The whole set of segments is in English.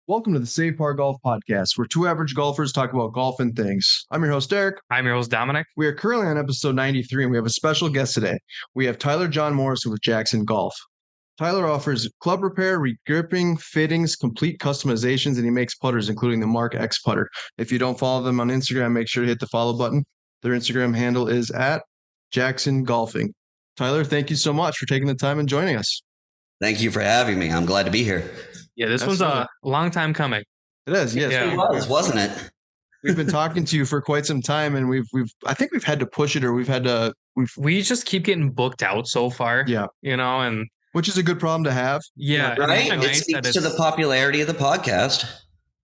Welcome to the Save Par Golf Podcast, where two average golfers talk about golf and things. I'm your host, Derek. I'm your host, Dominic. We are currently on episode 93, and we have a special guest today. We have Tyler John Morrison with Jaxon Golf. Tyler offers club repair, regripping, fittings, complete customizations, and he makes putters, including the Mark X putter. If you don't follow them on Instagram, make sure to hit the follow button. Their Instagram handle is at Jaxon Golfing. Tyler, thank you so much for taking the time and joining us. Thank you for having me. I'm glad to be here. Yeah, this one's a long time coming. It is, yes. It was, wasn't it? We've been talking to you for quite some time, and I think we've had to push it, or we just keep getting booked out so far. Yeah, and which is a good problem to have. Yeah, right. It speaks to the popularity of the podcast.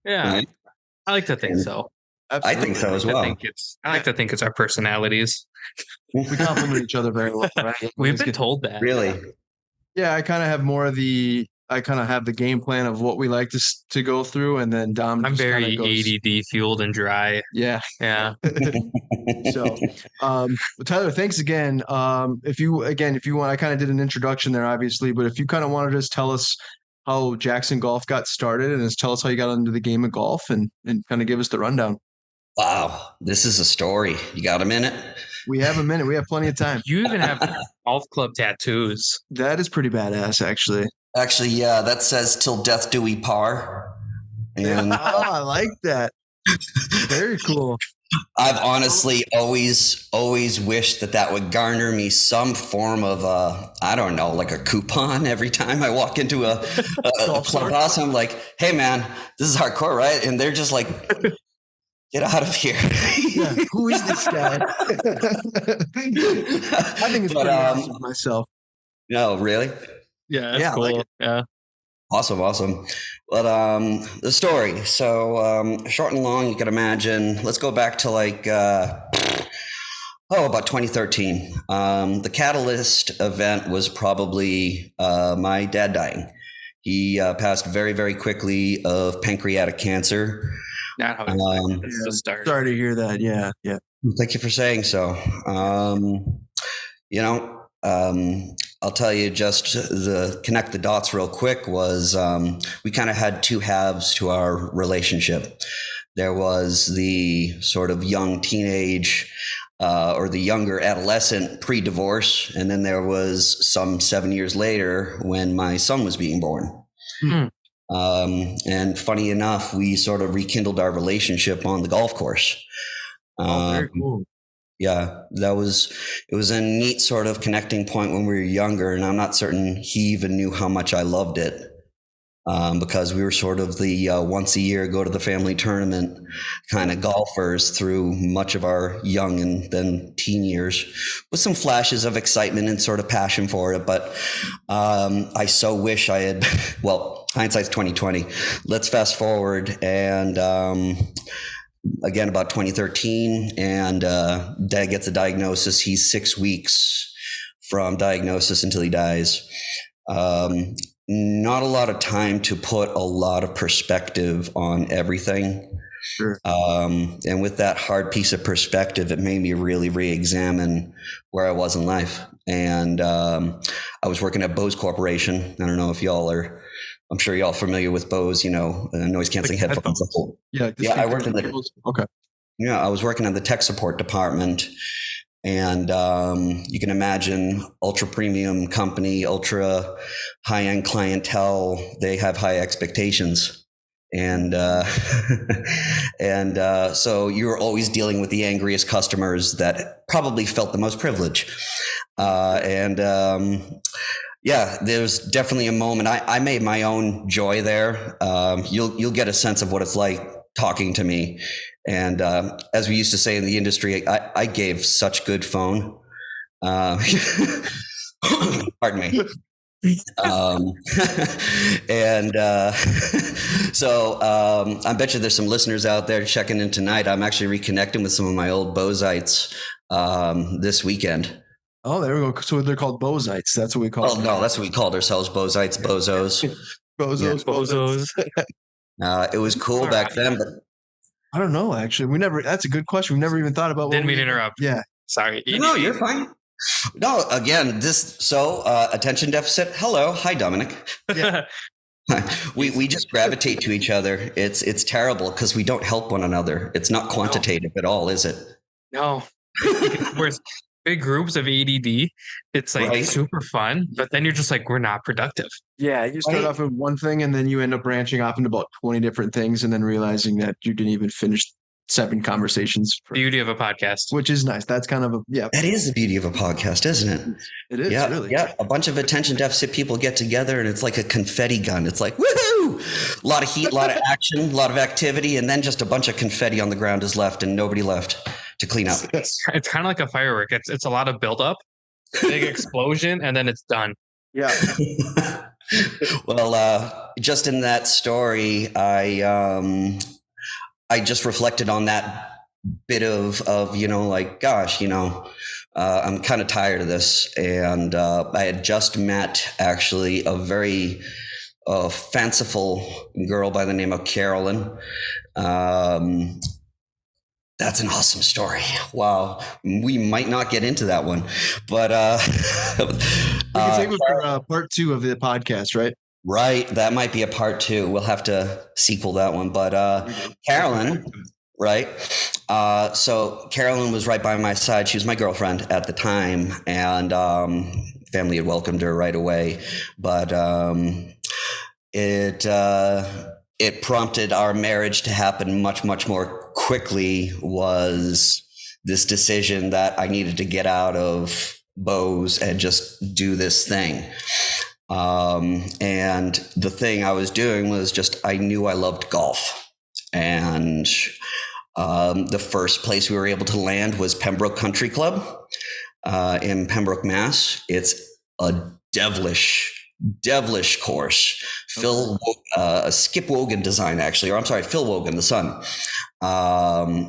Yeah, right? I like to think so. Absolutely. I think so as well. I like to think it's our personalities. We complement each other very well, right? We've been told that. Really? Yeah, I kind of have the game plan of what we like to go through, and then Dom. I'm very ADD fueled and dry. Yeah. So, Tyler, thanks again. If you want, I kind of did an introduction there, obviously, but if you kind of want to just tell us how Jaxon Golf got started, and just tell us how you got into the game of golf, and kind of give us the rundown. Wow, this is a story. You got a minute? We have a minute. We have plenty of time. You even have golf club tattoos. That is pretty badass, actually. Actually, yeah, that says "Till death do we par." And I like that. Very cool. I've honestly always wished that would garner me some form of I don't know, like a coupon every time I walk into a clubhouse. I'm like, hey man, this is hardcore, right? And they're just like, get out of here. Yeah, who is this guy? I think it's pretty awesome myself. No, really? Yeah, that's cool. Like yeah. Awesome. But the story. So short and long, you can imagine. Let's go back to about 2013. The catalyst event was probably my dad dying. He passed very, very quickly of pancreatic cancer. Not how it's to start. Sorry to hear that. Yeah. Thank you for saying so. I'll tell you just the connect the dots real quick was we kind of had two halves to our relationship. There was the sort of young teenage or the younger adolescent pre-divorce, and then there was some 7 years later when my son was being born. Mm-hmm. And funny enough, we sort of rekindled our relationship on the golf course. Very cool. Yeah, it was a neat sort of connecting point when we were younger, and I'm not certain he even knew how much I loved it because we were sort of the once a year go to the family tournament kind of golfers through much of our young and then teen years with some flashes of excitement and sort of passion for it. But I so wish I had, well, hindsight's 2020. Let's fast forward and again, about 2013, and dad gets a diagnosis. He's 6 weeks from diagnosis until he dies. Not a lot of time to put a lot of perspective on everything. Sure. And with that hard piece of perspective, it made me really re-examine where I was in life. And I was working at Bose Corporation. I don't know if y'all are... I'm sure y'all familiar with Bose, noise canceling headphones. Yeah. I worked in I was working in the tech support department, and you can imagine ultra premium company, ultra high end clientele. They have high expectations, and so you're always dealing with the angriest customers that probably felt the most privilege, yeah, there's definitely a moment. I made my own joy there. You'll get a sense of what it's like talking to me. And as we used to say in the industry, I gave such good phone. Pardon me. So I bet you there's some listeners out there checking in tonight. I'm actually reconnecting with some of my old Boseites this weekend. Oh, there we go. So they're called Boseites. That's what we call them. Oh, no, that's what we called ourselves. Boseites, bozos. Bozos. It was cool back then, but I don't know, actually. That's a good question. We've never even thought about Didn't mean to interrupt. Yeah. Sorry. No, you're fine. No, again, attention deficit. Hello. Hi, Dominic. Yeah. We just gravitate to each other. It's terrible because we don't help one another. It's not quantitative at all, is it? No, we're big groups of ADD. It's like Right. super fun, but then you're just like, we're not productive. Yeah, you start Right. off with one thing and then you end up branching off into about 20 different things and then realizing that you didn't even finish 7 conversations, Beauty of a podcast. which is nice. That's kind of That is the beauty of a podcast, isn't it? It is, Yeah, really. yeah. A bunch of attention deficit people get together and it's like a confetti gun. It's like, woohoo! A lot of heat, a lot of action, a lot of activity, and then just a bunch of confetti on the ground is left and nobody left to clean up. Yes. It's kind of like a firework. It's a lot of buildup, big explosion, and then it's done. Yeah. Well, just in that story, I just reflected on that bit of like, gosh, I'm kind of tired of this, and I had just met actually a very fanciful girl by the name of Carolyn. That's an awesome story. Wow, we might not get into that one, but We can save it for part 2 of the podcast, right? Right, that might be a part 2. We'll have to sequel that one. But Carolyn, right? So Carolyn was right by my side. She was my girlfriend at the time, and family had welcomed her right away. But it prompted our marriage to happen much, much more quickly. Was this decision that I needed to get out of Bose and just do this thing. And the thing I was doing was just, I knew I loved golf. And the first place we were able to land was Pembroke Country Club in Pembroke, Mass. It's a devilish course. Phil Skip Wogan design, actually, or I'm sorry, Phil Wogan, the son,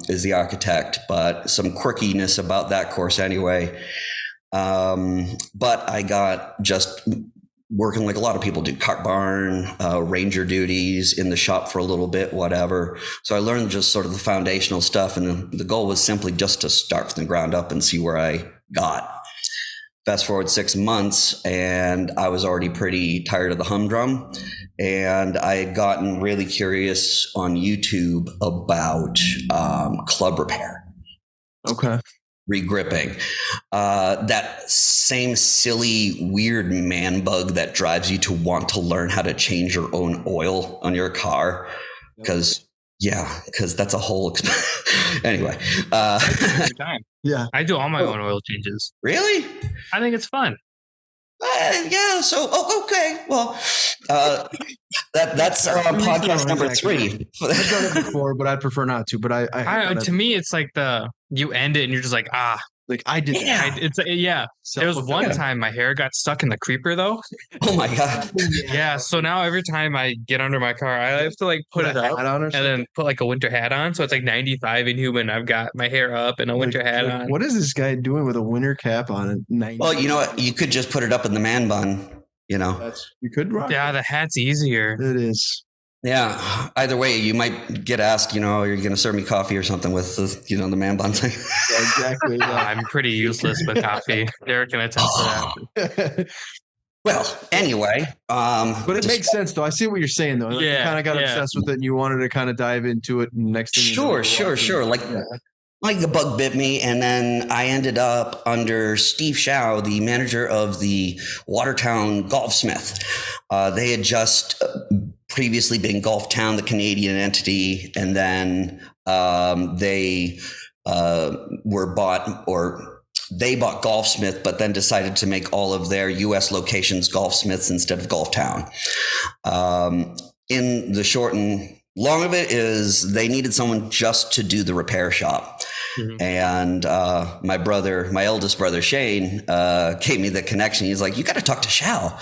is the architect, but some quirkiness about that course anyway. But I got just working like a lot of people do, cart barn, ranger duties in the shop for a little bit, whatever. So I learned just sort of the foundational stuff. And the goal was simply just to start from the ground up and see where I got. Fast forward 6 months and I was already pretty tired of the humdrum. And I had gotten really curious on YouTube about club repair. Okay. Regripping. That same silly, weird man bug that drives you to want to learn how to change your own oil on your car. Because that's a whole anyway. Every time. Yeah. I do all my own oil changes. Really? I think it's fun. Yeah. So, okay. Well, that's podcast number 3. I've done it before, but I'd prefer not to. But to me, it's like you end it and you're just like, like I did that. There was one time my hair got stuck in the creeper though. Oh my God. Yeah. So now every time I get under my car, I have to like put it up and then put like a winter hat on. So it's like 95 and humid. I've got my hair up and a winter hat on. What is this guy doing with a winter cap on at 90? Well, you know what? You could just put it up in the man bun. You could rock. Yeah, the hat's easier. It is. Yeah. Either way, you might get asked, are you going to serve me coffee or something with the man bun thing? Yeah, exactly. Yeah. I'm pretty useless with coffee. Derek can attest to that. Well, anyway. But it makes sense, though. I see what you're saying, though. Like, you kind of got obsessed with it and you wanted to kind of dive into it. And next thing Sure. Like the bug bit me, and then I ended up under Steve Shao, the manager of the Watertown Golfsmith. They had just previously been Golf Town, the Canadian entity, and then they were bought, or they bought Golfsmith, but then decided to make all of their U.S. locations Golfsmiths instead of Golf Town. In the short and long of it is they needed someone just to do the repair shop. Mm-hmm. And my eldest brother, Shane, gave me the connection. He's like, you got to talk to Shao,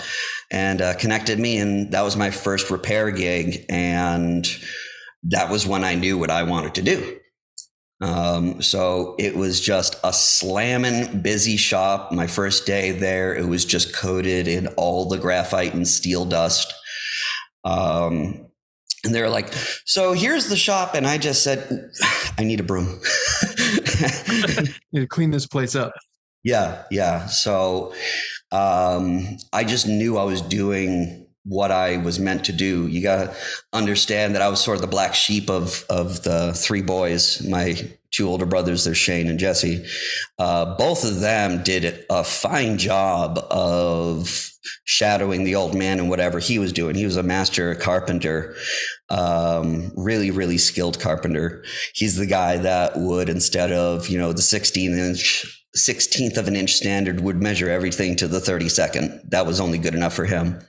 and connected me. And that was my first repair gig. And that was when I knew what I wanted to do. So it was just a slamming busy shop. My first day there, it was just coated in all the graphite and steel dust. And they were like, so here's the shop. And I just said, I need a broom. You need to clean this place up. Yeah. So I just knew I was doing what I was meant to do. You got to understand that I was sort of the black sheep of the three boys, my two older brothers, they're Shane and Jesse. Both of them did a fine job of shadowing the old man and whatever he was doing. He was a master carpenter, really, really skilled carpenter. He's the guy that would, instead of, the 16th of an inch standard, would measure everything to the 32nd. That was only good enough for him.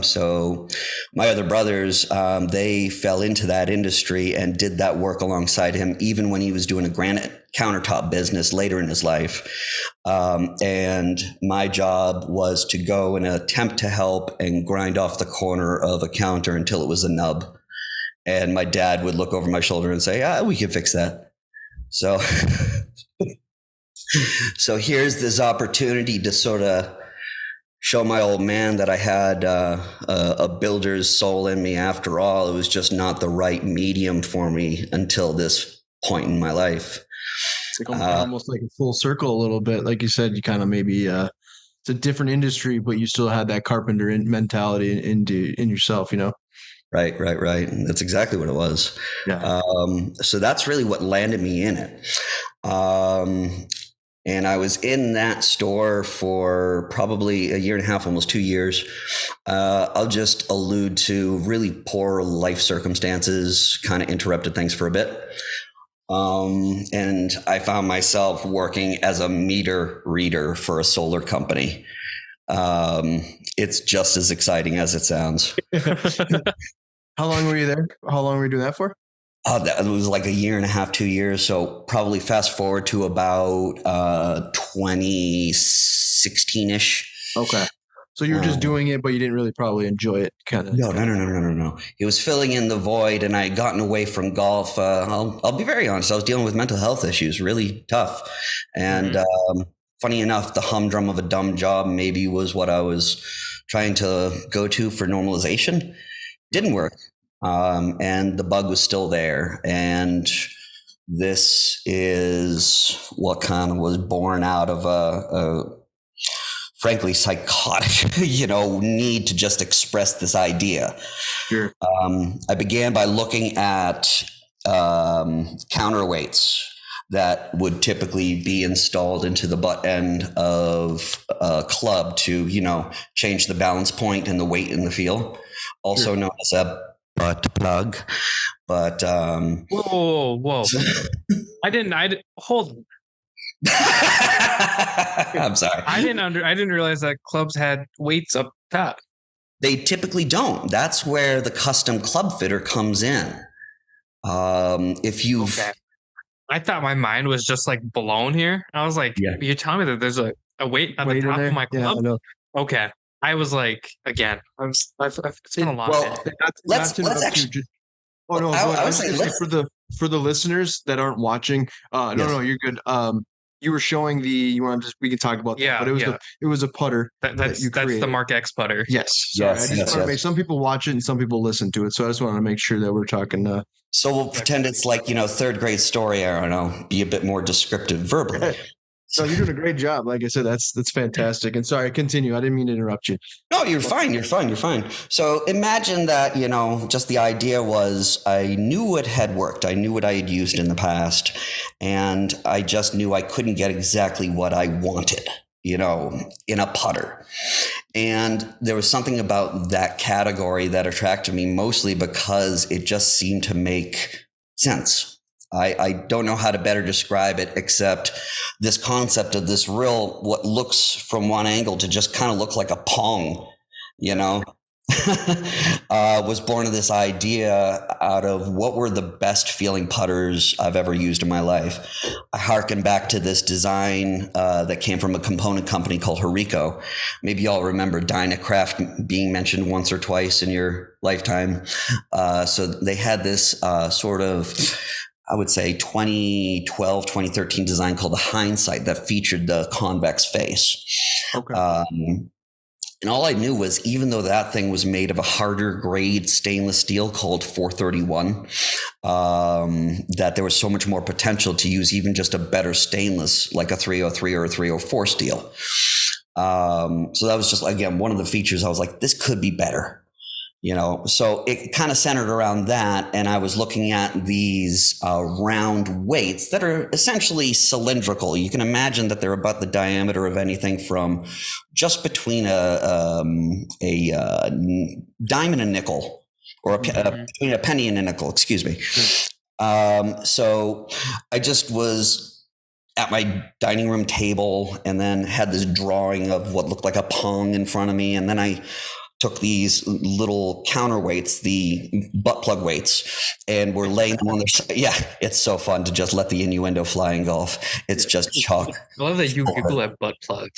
So my other brothers, they fell into that industry and did that work alongside him, even when he was doing a granite countertop business later in his life. And my job was to go and attempt to help and grind off the corner of a counter until it was a nub. And my dad would look over my shoulder and say, we can fix that. So, so here's this opportunity to sort of show my old man that I had a builder's soul in me after all. It was just not the right medium for me until this point in my life. It's like almost like a full circle a little bit. Like you said, you kind of maybe it's a different industry, but you still had that carpenter mentality in yourself, Right. That's exactly what it was. Yeah. So that's really what landed me in it. And I was in that store for probably a year and a half, almost 2 years. I'll just allude to really poor life circumstances kind of interrupted things for a bit. And I found myself working as a meter reader for a solar company. It's just as exciting as it sounds. How long were you there? How long were you doing that for? That was like a year and a half, 2 years. So probably fast forward to about 2016-ish. Okay. So you were just doing it, but you didn't really probably enjoy it, kind of. No. It was filling in the void, and I had gotten away from golf. I'll be very honest. I was dealing with mental health issues, really tough. And funny enough, the humdrum of a dumb job maybe was what I was trying to go to for normalization. Didn't work. And the bug was still there. And this is what kind of was born out of a frankly psychotic, need to just express this idea. Sure. I began by looking at counterweights that would typically be installed into the butt end of a club to, change the balance point and the weight and the feel, also known as a butt plug. But whoa. I didn't hold on. I'm sorry. I didn't realize that clubs had weights up top. They typically don't. That's where the custom club fitter comes in. If you've I thought my mind was just like blown here. I was like, You're telling me that there's a weight at the top of my club? Yeah, okay. I was like, again, it's been a long day. Let's actually. I was saying for the listeners that aren't watching. No, you're good. You were showing we can talk about that. But it was a putter that's the Mark X putter. Yes. I just want to make some people watch it and some people listen to it. So I just want to make sure that we're talking. So we'll pretend it's like third grade story. I don't know. Be a bit more descriptive verbally. No, you're doing a great job. Like I said, that's fantastic. And sorry, continue. I didn't mean to interrupt you. No, you're fine. So imagine that, just the idea was I knew what had worked. I knew what I had used in the past. And I just knew I couldn't get exactly what I wanted, in a putter. And there was something about that category that attracted me mostly because it just seemed to make sense. I don't know how to better describe it except this concept of this what looks from one angle to just kind of look like a pong, was born of this idea out of what were the best feeling putters I've ever used in my life. I harken back to this design that came from a component company called Horico. Maybe y'all remember Dynacraft being mentioned once or twice in your lifetime. So they had this sort of, I would say 2012, 2013 design called the Hindsight that featured the convex face. Okay. And all I knew was even though that thing was made of a harder grade stainless steel called 431, that there was so much more potential to use even just a better stainless like a 303 or a 304 steel. So that was just, again, one of the features I was like, this could be better. So it kind of centered around that. And I was looking at these round weights that are essentially cylindrical. You can imagine that they're about the diameter of anything from just between a dime and a nickel, or between a penny and a nickel, excuse me. So I just was at my dining room table and then had this drawing of what looked like a pong in front of me. And then I took these little counterweights, the butt plug weights, and we're laying them on their side. Yeah, it's so fun to just let the innuendo fly in golf. It's just chalk. I love that you Google that butt plug.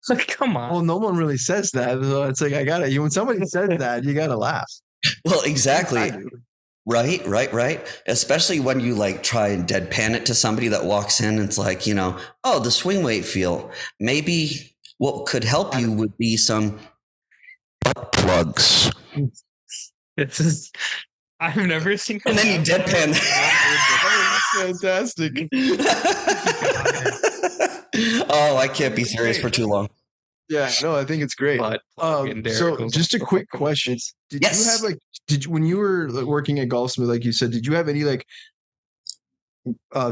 Like, come on. Well, no one really says that. So it's like, when somebody says that, you gotta laugh. Well, exactly. Right. Especially when you like try and deadpan it to somebody that walks in and it's like, oh, the swing weight feel. Maybe what could help you would be some butt plugs. I've never seen. And then you deadpan. Fantastic. Oh, I can't be serious for too long. Yeah, no, I think it's great. So just a quick question. Did you have when you were working at Golfsmith, like you said, did you have any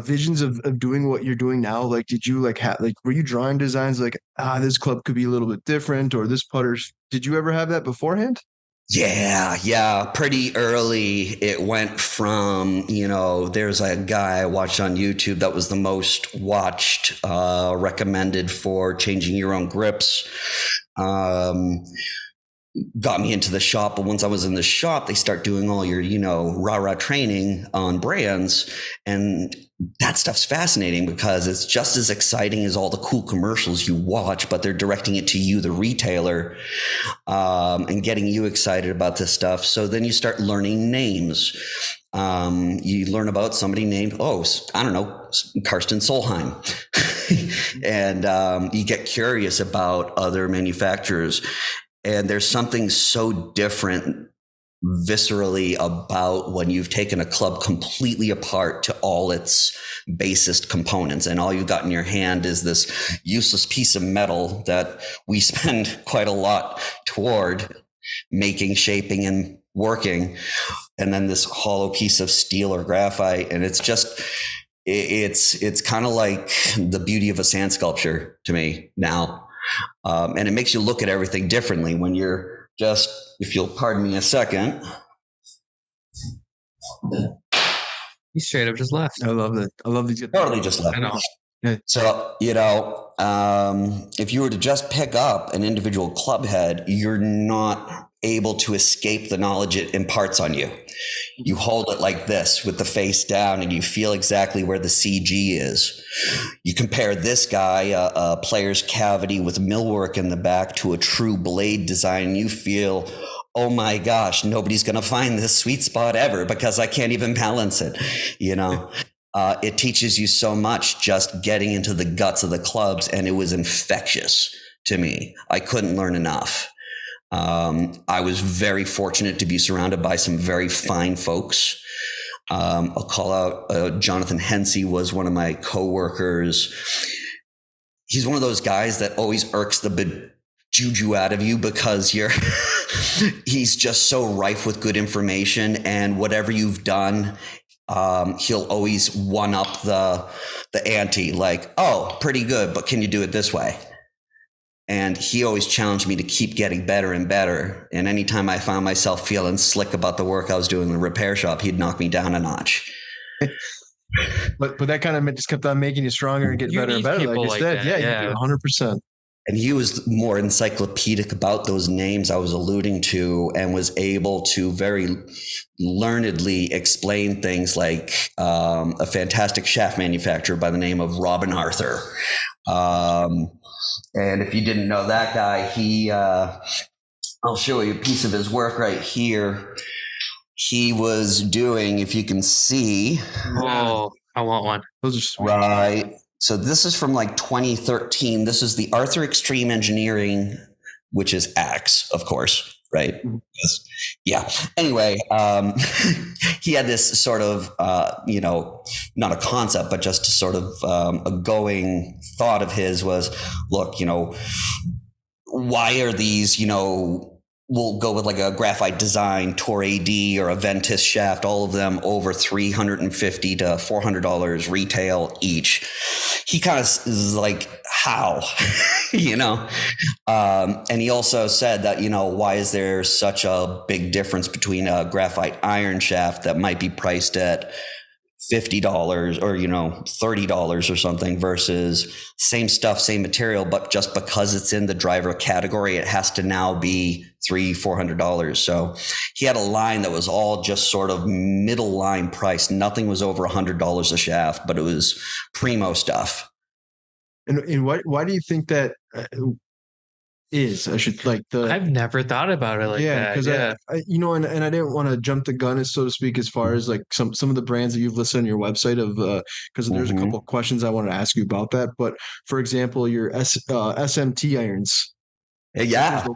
visions of doing what you're doing now? Like, did you were you drawing designs like, this club could be a little bit different, or this putter's, did you ever have that beforehand? Yeah. Pretty early, it went from, there's a guy I watched on YouTube that was the most watched, recommended for changing your own grips. Got me into the shop, but once I was in the shop, they start doing all your, rah-rah training on brands. And that stuff's fascinating because it's just as exciting as all the cool commercials you watch, but they're directing it to you, the retailer, and getting you excited about this stuff. So then you start learning names. You learn about somebody named, Karsten Solheim. And you get curious about other manufacturers. And there's something so different viscerally about when you've taken a club completely apart to all its basest components, and all you've got in your hand is this useless piece of metal that we spend quite a lot toward making, shaping, and working, and then this hollow piece of steel or graphite. And it's just, it's kind of like the beauty of a sand sculpture to me now. And it makes you look at everything differently when you're just, if you'll pardon me a second. He straight up just left. I love that. I love these. Totally just left. I know. So, if you were to just pick up an individual club head, you're not able to escape the knowledge it imparts on you. You hold it like this with the face down and you feel exactly where the CG is. You compare this guy, a player's cavity with millwork in the back, to a true blade design. You feel, oh my gosh, nobody's going to find this sweet spot ever because I can't even balance it. It teaches you so much just getting into the guts of the clubs, and it was infectious to me. I couldn't learn enough. I was very fortunate to be surrounded by some very fine folks. I'll call out Jonathan Hensey was one of my coworkers. He's one of those guys that always irks the juju out of you because he's just so rife with good information, and whatever you've done, he'll always one up the ante, like, oh, pretty good, but can you do it this way? And he always challenged me to keep getting better and better. And anytime I found myself feeling slick about the work I was doing in the repair shop, he'd knock me down a notch. But that kind of just kept on making you stronger and getting better and better, like you said. Yeah, you do 100%. And he was more encyclopedic about those names I was alluding to, and was able to very learnedly explain things like a fantastic shaft manufacturer by the name of Robin Arthur. And if you didn't know that guy, I'll show you a piece of his work right here. He was doing, if you can see. Oh, I want one. Those are sweet. Right. So this is from like 2013. This is the Arthur Extreme Engineering, which is Axe, of course. right? Yeah. Anyway, he had this sort of, not a concept, but just sort of a going thought of his was, look, why are these, we'll go with like a graphite design, Tour AD or a Ventus shaft, all of them over $350 to $400 retail each. He kind of is like, how, and he also said that, why is there such a big difference between a graphite iron shaft that might be priced at $50 or, $30 or something versus same stuff, same material, but just because it's in the driver category, it has to now be $300-$400. So he had a line that was all just sort of middle line price. Nothing was over $100 a shaft, but it was primo stuff. And why do you think that is? I've never thought about it like that. Because and I didn't want to jump the gun, so to speak, as far as like some of the brands that you've listed on your website of because there's a couple of questions I wanted to ask you about that. But for example, your SMT irons. Yeah.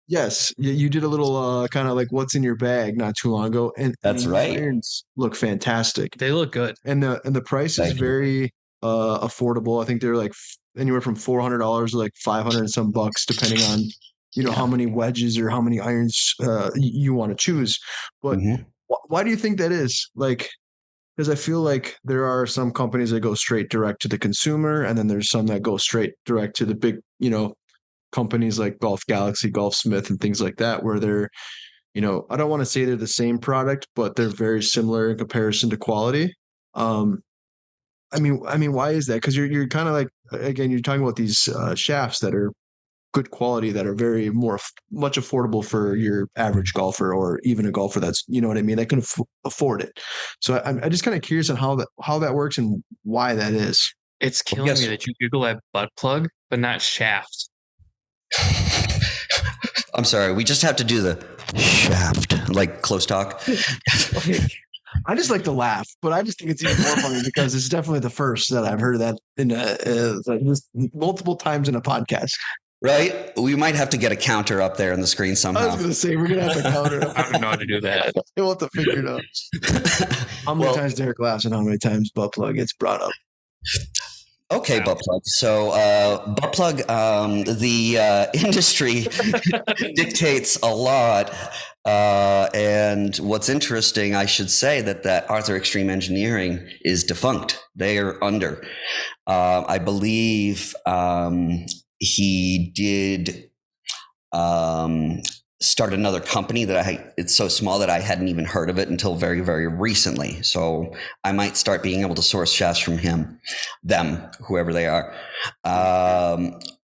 Yes, you did a little kind of like what's in your bag not too long ago, and that's right. Irons look fantastic. They look good, and the price is very affordable. I think they're like anywhere from $400 to like 500 and some bucks, depending on how many wedges or how many irons you want to choose. But why do you think that is? Like, because I feel like there are some companies that go straight direct to the consumer, and then there's some that go straight direct to the big companies like Golf Galaxy, Golfsmith, and things like that, where they're I don't want to say they're the same product, but they're very similar in comparison to quality. I mean, why is that? Because you're kind of like, again, you're talking about these shafts that are good quality, that are very much affordable for your average golfer, or even a golfer that's, what I mean, that can afford it. So I'm just kind of curious on how that works and why that is. It's killing me that you Google that butt plug, but not shaft. I'm sorry. We just have to do the shaft, like close talk. I just like to laugh, but I just think it's even more funny because it's definitely the first that I've heard of that in multiple times in a podcast. Right? We might have to get a counter up there on the screen somehow. I was going to say, we're going to have to counter it. I don't know how to do that. We'll have to figure it out. How many times Derek laughs and how many times butt plug gets brought up? Okay, butt plug. So, butt plug, the industry dictates a lot. And what's interesting, I should say that Arthur Extreme Engineering is defunct. They are under. I believe he did start another company that it's so small that I hadn't even heard of it until very, very recently. So I might start being able to source shafts from them, whoever they are.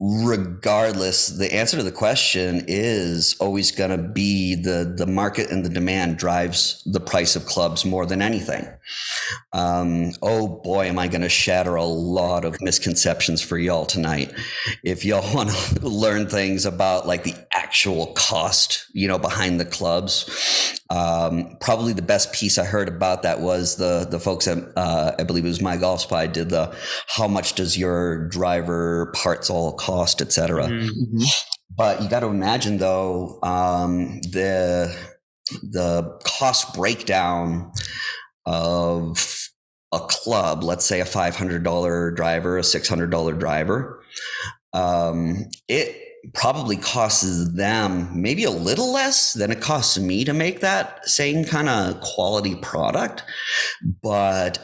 Regardless, the answer to the question is always going to be the market, and the demand drives the price of clubs more than anything. Oh boy, am I going to shatter a lot of misconceptions for y'all tonight. If y'all want to learn things about like the actual cost, behind the clubs, probably the best piece I heard about that was the folks at, I believe it was My Golf Spy, did the how much does your driver parts all cost, etc. Mm-hmm. But you got to imagine though, the cost breakdown of a club, let's say a $500 driver, a $600 driver, it probably costs them maybe a little less than it costs me to make that same kind of quality product. But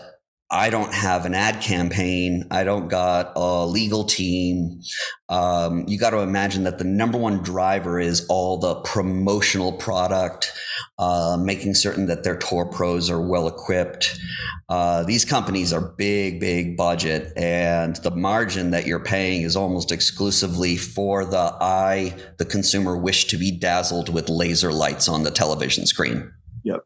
I don't have an ad campaign. I don't got a legal team. You got to imagine that the number one driver is all the promotional product, making certain that their tour pros are well equipped. These companies are big, big budget, and the margin that you're paying is almost exclusively for the consumer wish to be dazzled with laser lights on the television screen. Yep.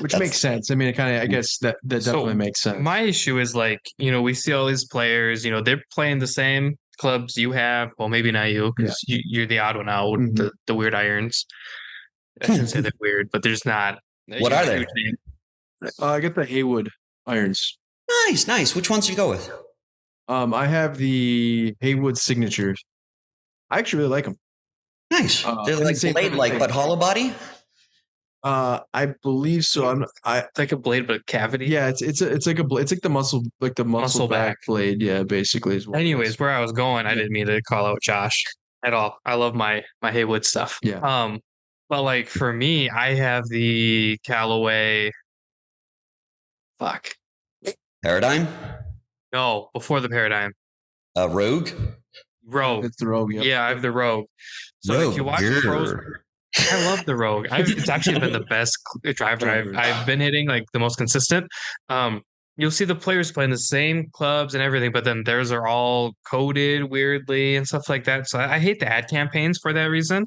Which makes sense. I mean, I guess that definitely makes sense. My issue is like, we see all these players, they're playing the same clubs you have. Well, maybe not you, because you're the odd one out with the weird irons. I shouldn't say they're weird, but there's not. What are they? I get the Haywood irons. Nice. Which ones do you go with? I have the Haywood signatures. I actually really like them. Nice. They're and the like same type of blade-like, thing. but hollow body. I believe so. It's like a blade, but a cavity. Yeah, it's like the muscle back blade. Yeah, basically is what it Anyways, is. where I was going, I Yeah. didn't mean to call out Josh at all. I love my Haywood stuff. Yeah. But like for me, I have the Callaway. Fuck. Paradigm. No, before the Paradigm. Rogue. Rogue. It's the Rogue. Yep. Yeah, I have the Rogue. So Rogue. if you watch the pros, I love the Rogue. It's actually been the best driver I've been hitting, like the most consistent. You'll see the players playing the same clubs and everything, but then theirs are all coded weirdly and stuff like that. So I hate the ad campaigns for that reason.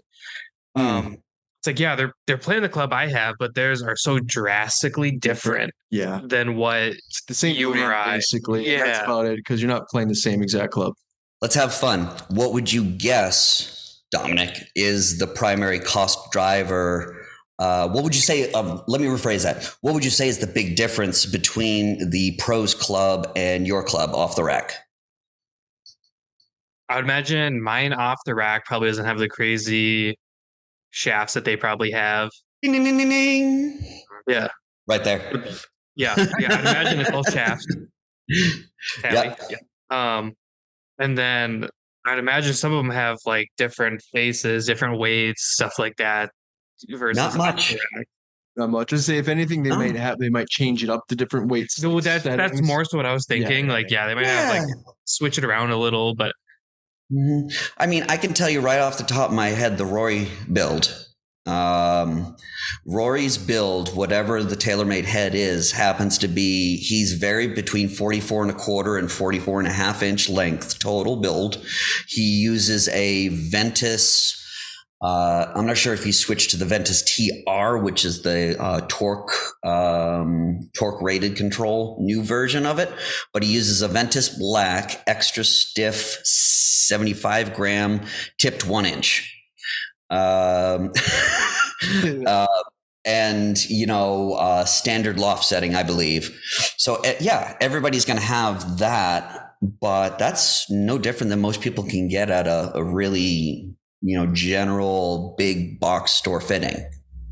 It's like, yeah, they're playing the club I have, but theirs are so drastically different. Yeah. Than what It's the same you or I. basically. Yeah. That's about it, because you're not playing the same exact club. Let's have fun. What would you guess, Dominic, is the primary cost driver? What would you say? Let me rephrase that. What would you say is the big difference between the pros club and your club off the rack? I would imagine mine off the rack probably doesn't have the crazy shafts that they probably have. Ding, ding, ding, ding, ding. Yeah. Right there. Yeah. I'd imagine it's all shafts. Yep. Yeah. And then I'd imagine some of them have like different faces, different weights, stuff like that. Versus Not much. Not much. Just say if anything, they might change it up to different weights. So that's more so what I was thinking. They might have like switch it around a little, but I mean, I can tell you right off the top of my head, the Rory build. Rory's build, whatever the TaylorMade head is, happens to be, he's varied between 44 and a quarter and 44 and a half inch length total build. He uses a Ventus. I'm not sure if he switched to the Ventus TR, which is the torque rated control, new version of it, but he uses a Ventus black, extra stiff, 75 gram, tipped 1 inch. And standard loft setting, I believe. So yeah, everybody's going to have that, but that's no different than most people can get at a really, general big box store fitting.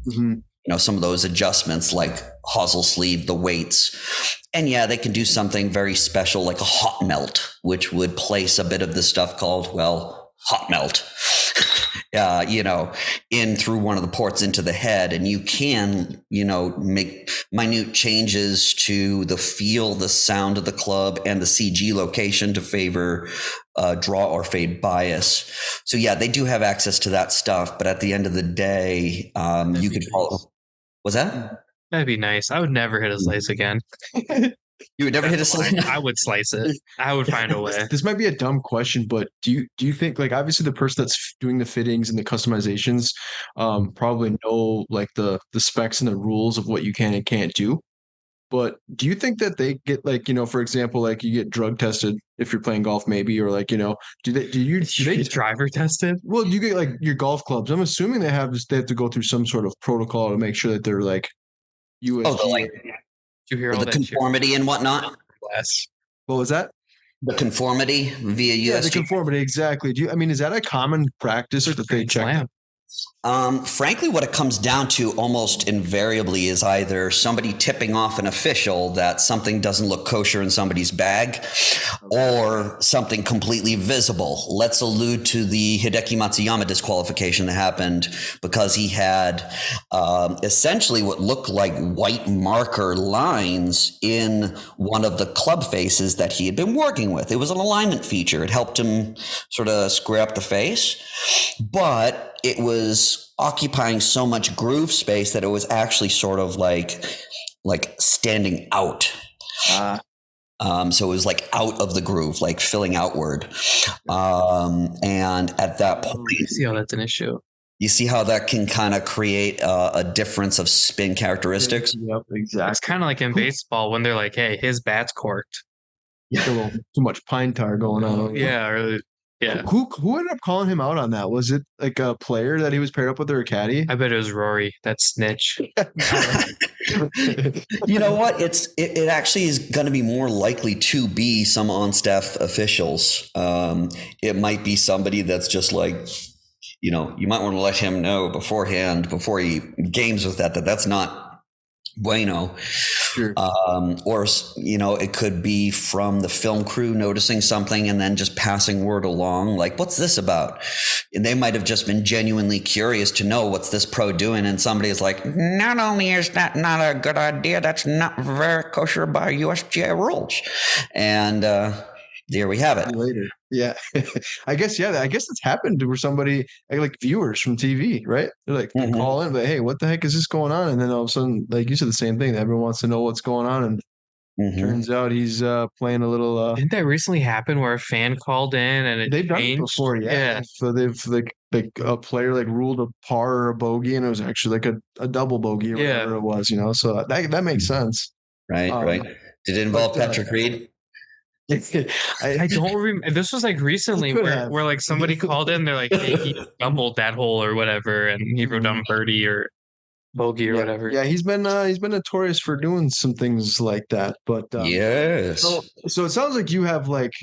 Mm-hmm. Some of those adjustments like hosel sleeve, the weights, and yeah, they can do something very special like a hot melt, which would place a bit of the stuff called, hot melt. In through one of the ports into the head, and you can, make minute changes to the feel, the sound of the club, and the CG location to favor draw or fade bias. So yeah, they do have access to that stuff, but at the end of the day, you could follow. Was that? That'd be nice. I would never hit a slice again. You would never hit a slice? I would slice it. I would find a way. This might be a dumb question, but do you think, like, obviously the person that's doing the fittings and the customizations probably know like the specs and the rules of what you can and can't do. But do you think that they get, like, for example, like you get drug tested if you're playing golf, maybe, or like, do they get driver tested? Well, you get like your golf clubs. I'm assuming they have to go through some sort of protocol to make sure that they're like USG. You hear all the that conformity and whatnot? Yes. What was that? The conformity via USG? Yeah, the conformity, exactly. Is that a common practice that they check? Frankly, what it comes down to almost invariably is either somebody tipping off an official that something doesn't look kosher in somebody's bag, or something completely visible. Let's allude to the Hideki Matsuyama disqualification that happened because he had essentially what looked like white marker lines in one of the club faces that he had been working with. It was an alignment feature. It helped him sort of square up the face, but it was occupying so much groove space that it was actually sort of like standing out. So it was like out of the groove, like filling outward. And at that point, you see how that's an issue. You see how that can kind of create a difference of spin characteristics? Yep, exactly. It's kind of like in baseball when they're like, hey, his bat's corked. Yeah, a little too much pine tar going on. Yeah, yeah. Who ended up calling him out on that? Was it like a player that he was paired up with or a caddy? I bet it was Rory, that snitch. You know what? It actually is going to be more likely to be some on-staff officials. It might be somebody that's just like, you might want to let him know beforehand before he games with that's not bueno. Sure. Or, it could be from the film crew noticing something and then just passing word along, like, what's this about? And they might have just been genuinely curious to know what's this pro doing. And somebody is like, not only is that not a good idea, that's not very kosher by USGA rules. And there we have it. Later. Yeah. I guess it's happened where somebody, like viewers from TV, right? They're like, they call in, but hey, what the heck is this going on? And then all of a sudden, like you said, the same thing. Everyone wants to know what's going on. And turns out he's playing a little. Didn't that recently happen where a fan called in and they've changed? done it before, yeah. So they've like a player like ruled a par or a bogey, and it was actually like a double bogey or whatever it was, So that makes sense. Right, right. Did it involve Patrick Reed? I don't remember. This was like recently where like somebody called in. They're like, hey, he stumbled that hole or whatever, and he wrote down birdie or bogey or whatever. Yeah, he's been notorious for doing some things like that. But yes. So it sounds like you have like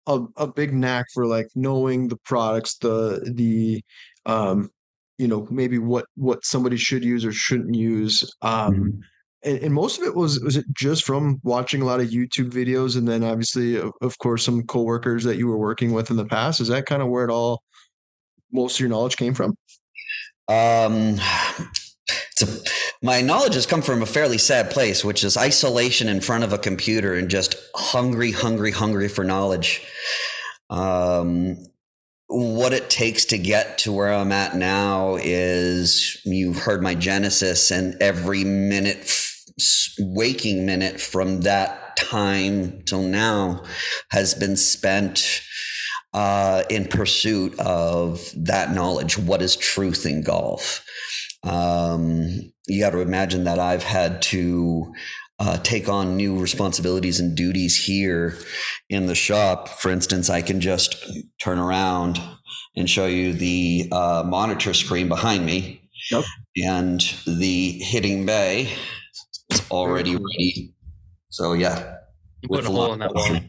a big knack for like knowing the products, the maybe what somebody should use or shouldn't use. And most of it was it just from watching a lot of YouTube videos, and then obviously, of course, some coworkers that you were working with in the past. Is that kind of where most of your knowledge came from? My knowledge has come from a fairly sad place, which is isolation in front of a computer and just hungry for knowledge. What it takes to get to where I'm at now is, you've heard my genesis, and every waking minute from that time till now has been spent in pursuit of that knowledge. What is truth in golf? You got to imagine that I've had to take on new responsibilities and duties here in the shop. For instance, I can just turn around and show you the monitor screen behind me. Yep. And the hitting bay is already ready. So yeah. You put a hole in that wall.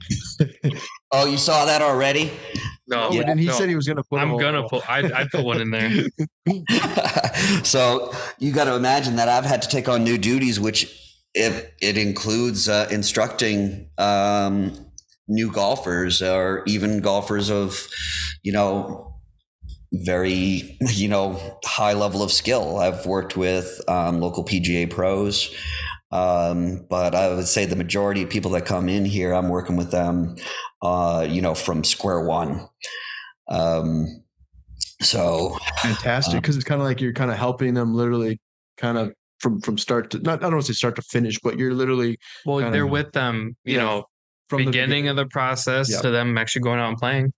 Oh, you saw that already? No, and he said he was going to put. I'm gonna put. I put one in there. So you got to imagine that I've had to take on new duties, which it includes instructing new golfers, or even golfers of, very, high level of skill. I've worked with local PGA pros. But I would say the majority of people that come in here, I'm working with them, from square one. So fantastic, because it's kind of like you're kind of helping them literally kind of from start to, not, I don't want to say start to finish, but you're literally they're with them, from beginning of the process to them actually going out and playing.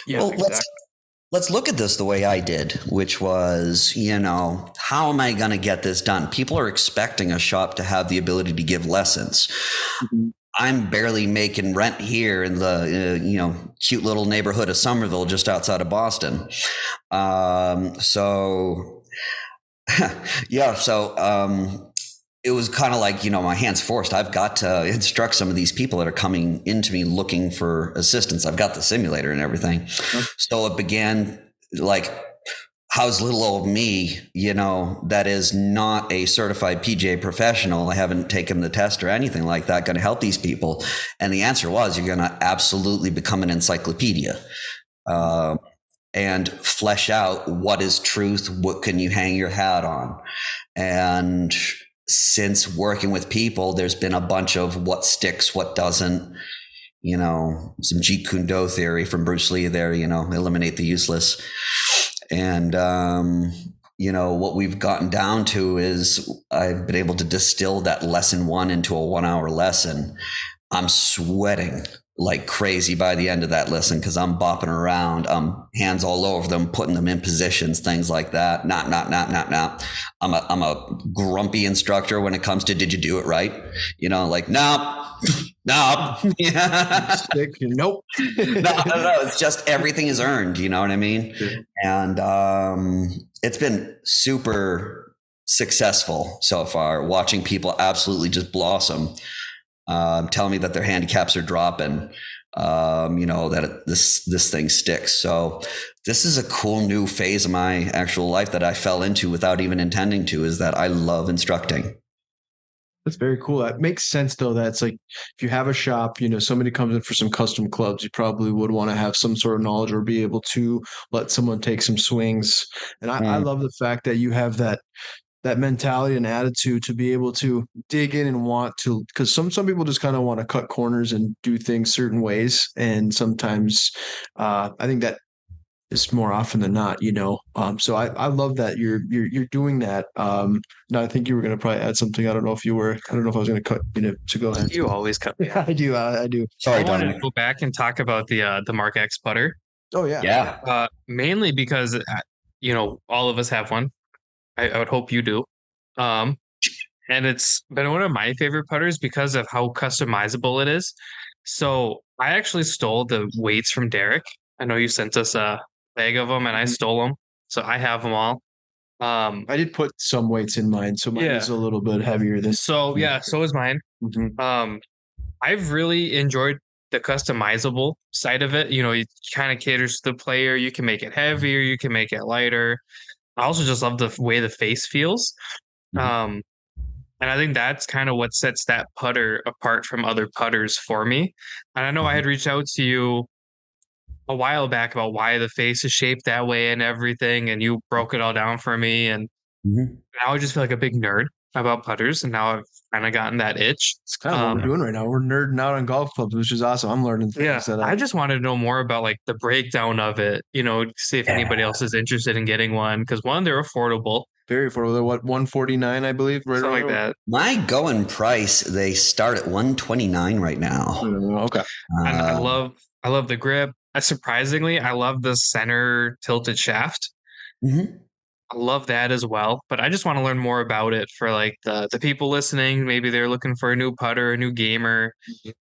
Yeah, well, exactly. Let's look at this the way I did, which was, how am I going to get this done? People are expecting a shop to have the ability to give lessons. Mm-hmm. I'm barely making rent here in the, cute little neighborhood of Somerville, just outside of Boston. It was kind of like, my hands forced. I've got to instruct some of these people that are coming into me looking for assistance. I've got the simulator and everything. Okay. So it began like, how's little old me, that is not a certified PGA professional. I haven't taken the test or anything like that, going to help these people. And the answer was, you're going to absolutely become an encyclopedia. And flesh out what is truth, what can you hang your hat on. And since working with people, there's been a bunch of what sticks, what doesn't, some Jeet Kune Do theory from Bruce Lee there, eliminate the useless. And, what we've gotten down to is I've been able to distill that lesson 1 into a 1-hour lesson. I'm sweating like crazy by the end of that lesson, because I'm bopping around, hands all over them, putting them in positions, things like that. Not. I'm a grumpy instructor when it comes to, did you do it right? Like, nope. Yeah. Stick, nope. No. It's just everything is earned. You know what I mean? Sure. And it's been super successful so far, watching people absolutely just blossom. Telling me that their handicaps are dropping. that this thing sticks. So this is a cool new phase of my actual life that I fell into without even intending to, is that I love instructing. That's very cool. That makes sense, though. That's like, if you have a shop, somebody comes in for some custom clubs, you probably would want to have some sort of knowledge or be able to let someone take some swings. And I love the fact that you have that mentality and attitude to be able to dig in and want to, because some people just kind of want to cut corners and do things certain ways. And sometimes I think that is more often than not, so I love that you're doing that. Now I think you were going to probably add something. I don't know if I was going to cut, to go ahead. You always cut me. I do. I do. Sorry, I wanted Dominic. to go back and talk about the Mark X putter. Oh yeah. Yeah. Mainly because, all of us have one. I would hope you do. And it's been one of my favorite putters because of how customizable it is. So I actually stole the weights from Derek. I know you sent us a bag of them and I stole them. So I have them all. I did put some weights in mine. So mine is a little bit heavier this. So so is mine. Mm-hmm. I've really enjoyed the customizable side of it. It kind of caters to the player. You can make it heavier. You can make it lighter. I also just love the way the face feels. And I think that's kind of what sets that putter apart from other putters for me. And I know I had reached out to you a while back about why the face is shaped that way and everything, and you broke it all down for me. And now I just feel like a big nerd about putters, and now I've kind of gotten that itch. It's kind of what we're doing right now. We're nerding out on golf clubs, which is awesome. I'm learning things. Yeah, I just wanted to know more about like the breakdown of it. See if anybody else is interested in getting one, because one, they're affordable. Very affordable. They're what, $149, I believe, right? Something like that. My going price, they start at $129 right now. Okay. And I love the grip. Surprisingly, I love the center tilted shaft. I love that as well. But I just want to learn more about it for like the people listening. Maybe they're looking for a new putter, a new gamer.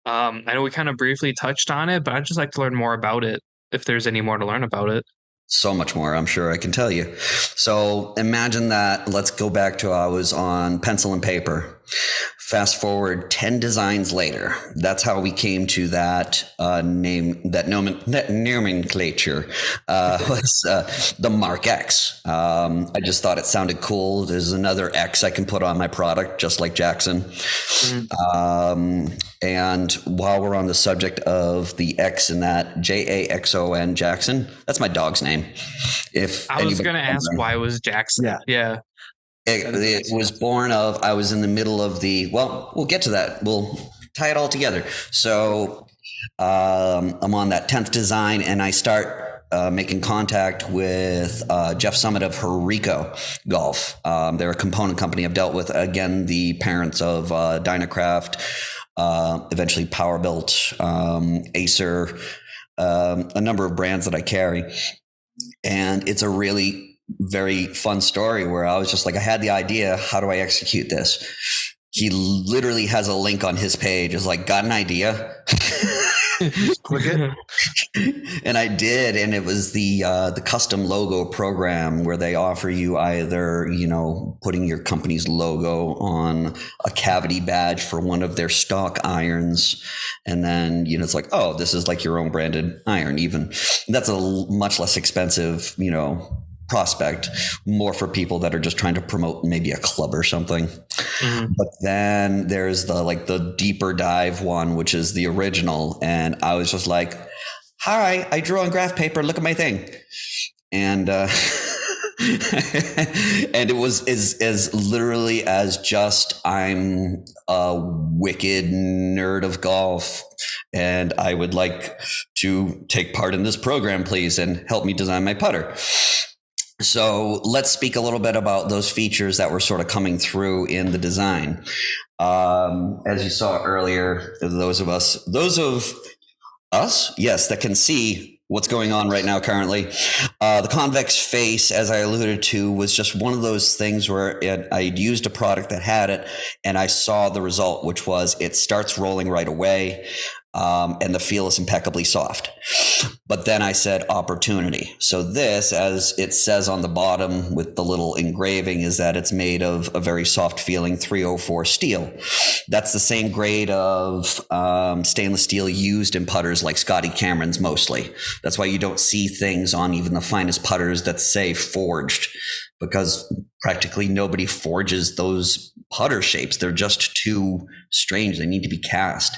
I know we kind of briefly touched on it, but I'd just like to learn more about it if there's any more to learn about it. So much more, I'm sure I can tell you. So imagine that. Let's go back to I was on pencil and paper. Fast forward 10 designs later. That's how we came to that name, that nomenclature was the Mark X. I just thought it sounded cool. There's another X I can put on my product, just like Jaxon. And while we're on the subject of the X in that, Jaxon, Jaxon, that's my dog's name. If I was going to ask why it was Jaxon. Yeah. It was born of, I was in the middle of we'll get to that. We'll tie it all together. So I'm on that 10th design and I start making contact with Jeff Summit of Rico Golf. They're a component company I've dealt with, again, the parents of Dynacraft, eventually Powerbuilt, Acer, a number of brands that I carry. And it's a really very fun story where I was just like, I had the idea. How do I execute this? He literally has a link on his page. It's like, got an idea? Click it. And I did. And it was the custom logo program where they offer you either, putting your company's logo on a cavity badge for one of their stock irons. And then, it's like, oh, this is like your own branded iron even. That's a much less expensive, prospect, more for people that are just trying to promote maybe a club or something. But then there's the deeper dive one, which is the original. And I was just like, hi, I drew on graph paper. Look at my thing. And, and it was as literally as just, I'm a wicked nerd of golf and I would like to take part in this program, please, and help me design my putter. So let's speak a little bit about those features that were sort of coming through in the design. As you saw earlier, those of us, yes, that can see what's going on right now currently. The convex face, as I alluded to, was just one of those things where I used a product that had it and I saw the result, which was it starts rolling right away. and the feel is impeccably soft. But then I said opportunity. So this, as it says on the bottom with the little engraving, is that it's made of a very soft feeling 304 steel. That's the same grade of stainless steel used in putters like Scotty Cameron's mostly. That's why you don't see things on even the finest putters that say forged, because practically nobody forges those putter shapes. They're just too strange. They need to be cast.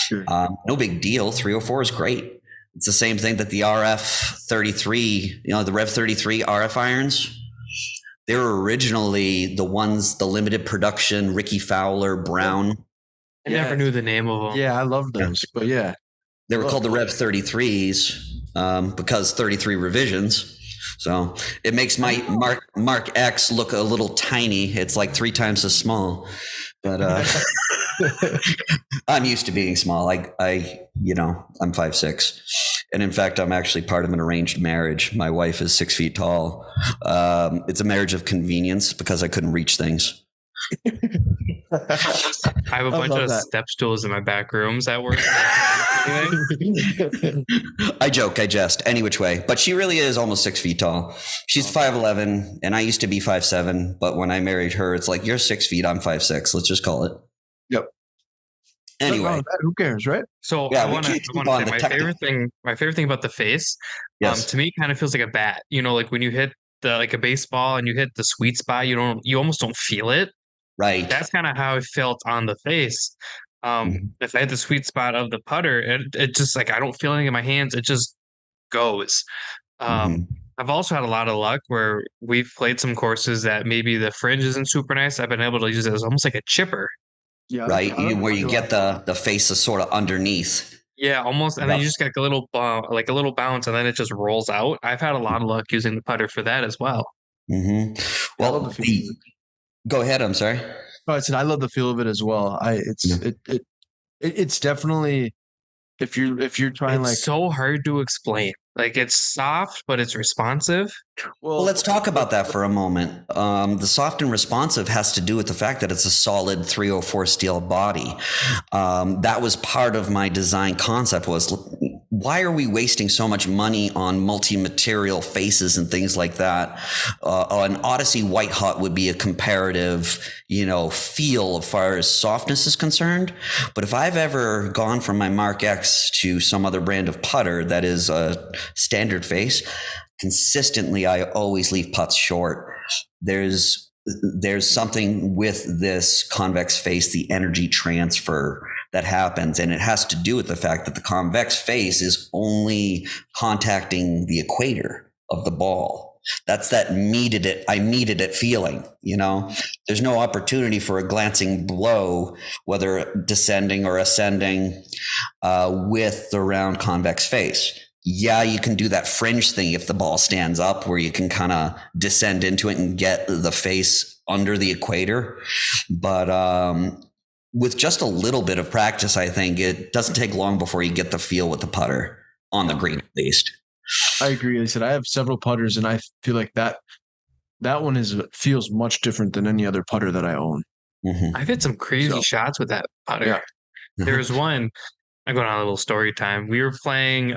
Sure. No big deal. 304 is great. It's the same thing that the RF33, the Rev 33 RF irons. They were originally the limited production Ricky Fowler Brown. I never knew the name of them. Yeah, I love those, but yeah. They were called the Rev 33s because 33 revisions. So it makes my Mark X look a little tiny. It's like 3 times as small. But I'm used to being small. I'm 5'6". And in fact, I'm actually part of an arranged marriage. My wife is 6 feet tall. It's a marriage of convenience because I couldn't reach things. I have a bunch of step stools in my back rooms at work. I joke, I jest, any which way. But she really is almost 6 feet tall. She's 5'11", and I used to be 5'7", but when I married her, it's like, you're 6 feet, I'm 5'6". Let's just call it. Yep. Anyway, who cares, right? So yeah, I want to say my favorite thing about the face, to me, kind of feels like a bat. Like when you hit like a baseball and you hit the sweet spot, you almost don't feel it. Right. That's kind of how it felt on the face. If I hit the sweet spot of the putter, it just like, I don't feel anything in my hands. It just goes. I've also had a lot of luck where we've played some courses that maybe the fringe isn't super nice. I've been able to use it as almost like a chipper. Yeah. Right. Where you get the face is sort of underneath. Yeah, almost. And then you just get a little bounce, and then it just rolls out. I've had a lot of luck using the putter for that as well. Well, go ahead. I'm sorry. Oh, I said I love the feel of it as well. It's definitely if you're trying, it's so hard to explain. Like, it's soft, but it's responsive. Well, let's talk about that for a moment. The soft and responsive has to do with the fact that it's a solid 304 steel body. That was part of my design concept was, why are we wasting so much money on multi-material faces and things like that? An Odyssey White Hot would be a comparative, feel as far as softness is concerned. But if I've ever gone from my Mark X to some other brand of putter that is a standard face, consistently I always leave putts short. There's something with this convex face, the energy transfer that happens, and it has to do with the fact that the convex face is only contacting the equator of the ball. That's that I needed it feeling, There's no opportunity for a glancing blow, whether descending or ascending, with the round convex face. Yeah, you can do that fringe thing if the ball stands up, where you can kind of descend into it and get the face under the equator. But with just a little bit of practice, I think it doesn't take long before you get the feel with the putter on the green, at least. I agree. I said I have several putters, and I feel like that one feels much different than any other putter that I own. I've hit some crazy shots with that putter. Yeah. There's one. I'm going on a little story time. We were playing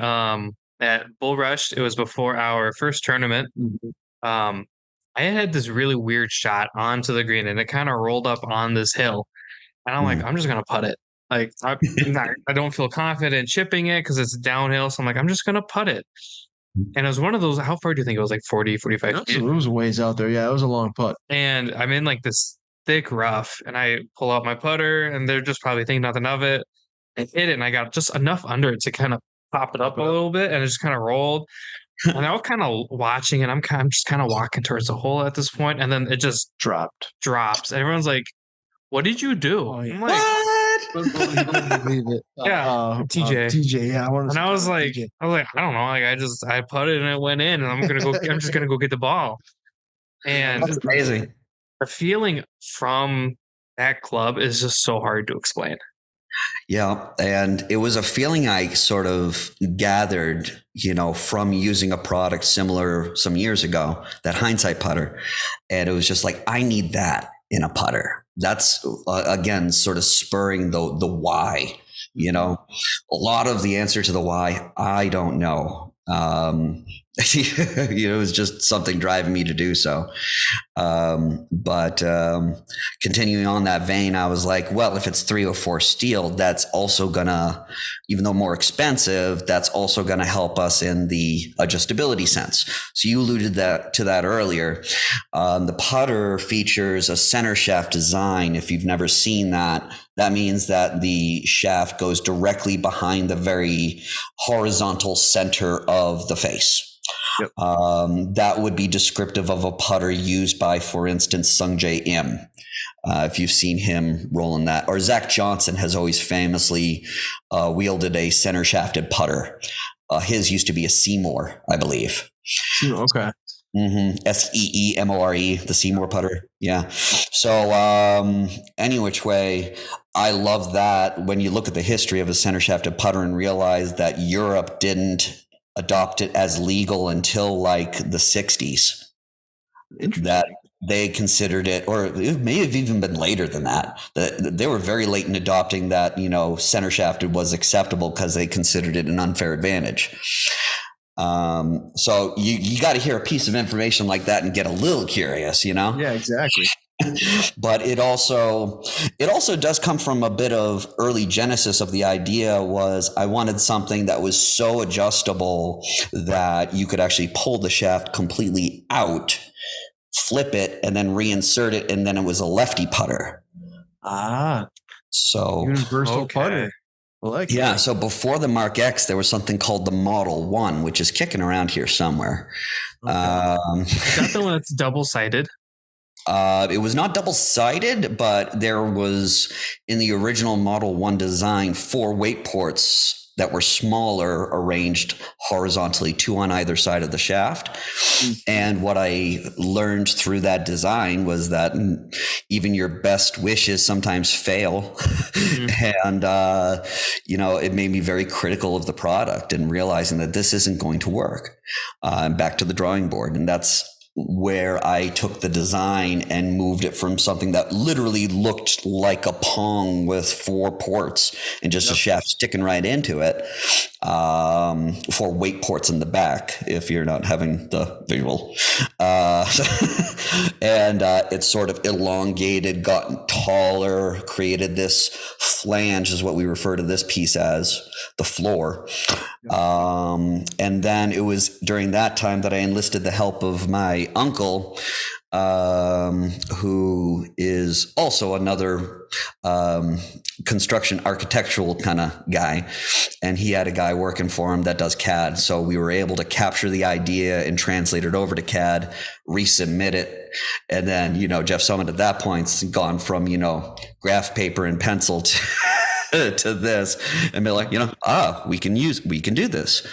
at Bull Rush. It was before our first tournament. I had this really weird shot onto the green, and it kind of rolled up on this hill. And I'm like, I'm just gonna putt it. Like, I don't feel confident chipping it because it's downhill. So I'm like, I'm just gonna putt it. And it was one of those. How far do you think it was? Like 40, 45 feet? It was a ways out there. Yeah, it was a long putt. And I'm in like this thick rough, and I pull out my putter, and they're just probably thinking nothing of it. I hit it, and I got just enough under it to kind of pop it up a little bit, and it just kind of rolled. And I was kind of watching, and I'm just kind of walking towards the hole at this point, and then it just drops. And everyone's like, "What did you do?" Oh, yeah. I'm like, "What?" Believe it. Yeah, TJ. Yeah, I was like, I don't know. Like, I putted and it went in, and I'm just gonna go get the ball. And that's amazing. The feeling from that club is just so hard to explain. Yeah. And it was a feeling I sort of gathered, from using a product similar some years ago, that hindsight putter. And it was just like, I need that in a putter. That's again, sort of spurring the why. You know, a lot of the answer to the why, I don't know. It was just something driving me to do so. But continuing on that vein, I was like, well, if it's 304 steel, that's also gonna, even though more expensive, that's also gonna help us in the adjustability sense. So you alluded to that earlier. The putter features a center shaft design. If you've never seen that, that means that the shaft goes directly behind the very horizontal center of the face. Yep. That would be descriptive of a putter used by, for instance, Sungjae Im. If you've seen him rolling that, or Zach Johnson has always famously wielded a center shafted putter. His used to be a Seymour, I believe. Okay. Seemore, the Seymour putter. Yeah. So any which way, I love that when you look at the history of a center shafted putter and realize that Europe didn't adopt it as legal until like the 60s. That they considered it, or it may have even been later than that. They were very late in adopting that, center shafted was acceptable because they considered it an unfair advantage. So you got to hear a piece of information like that and get a little curious, Yeah, exactly. But it also does come from a bit of early genesis of the idea was I wanted something that was so adjustable that you could actually pull the shaft completely out, flip it, and then reinsert it, and then it was a lefty putter. So universal putter. Yeah, so before the Mark X, there was something called the Model 1, which is kicking around here somewhere. Okay. Is that the one that's double-sided? It was not double-sided, but there was, in the original Model 1 design, 4 weight ports that were smaller, arranged horizontally, 2 on either side of the shaft. And what I learned through that design was that even your best wishes sometimes fail. And, it made me very critical of the product and realizing that this isn't going to work. Back to the drawing board. And that's where I took the design and moved it from something that literally looked like a Pong with 4 ports and just a shaft sticking right into it, 4 weight ports in the back, if you're not having the visual. And it's sort of elongated, gotten taller, created this flange is what we refer to this piece as, the floor. And then it was during that time that I enlisted the help of my uncle, who is also another construction architectural kind of guy. And he had a guy working for him that does CAD. So we were able to capture the idea and translate it over to CAD, resubmit it. And then, Jeff Summit at that point's gone from, graph paper and pencil to this, and be like, we can do this.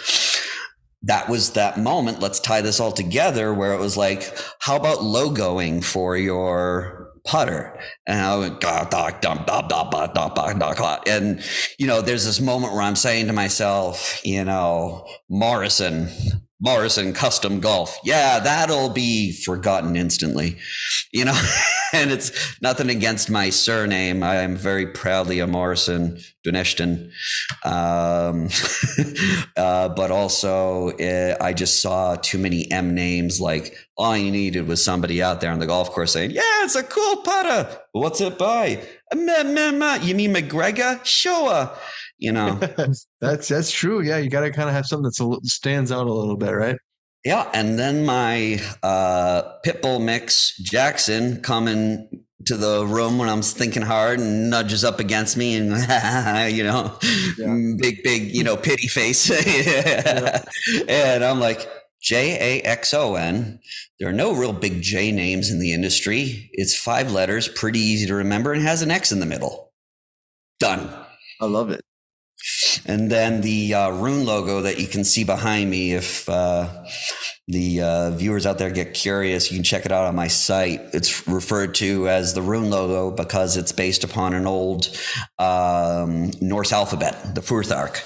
That was that moment. Let's tie this all together where it was like, how about logoing for your putter? And I went, and, there's this moment where I'm saying to myself, Morrison Custom Golf. Yeah, that'll be forgotten instantly, and it's nothing against my surname. I am very proudly a Morrison Duneshton. But also I just saw too many M names. Like all you needed was somebody out there on the golf course saying, yeah, it's a cool putter. What's it by? You mean McGregor? Sure. That's true. Yeah, you got to kind of have something that stands out a little bit, right? Yeah, and then my pitbull mix Jackson coming to the room when I'm thinking hard and nudges up against me and big pity face. And I'm like, Jaxon. There are no real big J names in the industry. It's 5 letters, pretty easy to remember, and has an X in the middle. Done. I love it. And then the rune logo that you can see behind me, if the viewers out there get curious, you can check it out on my site. It's referred to as the rune logo because it's based upon an old Norse alphabet, the Futhark.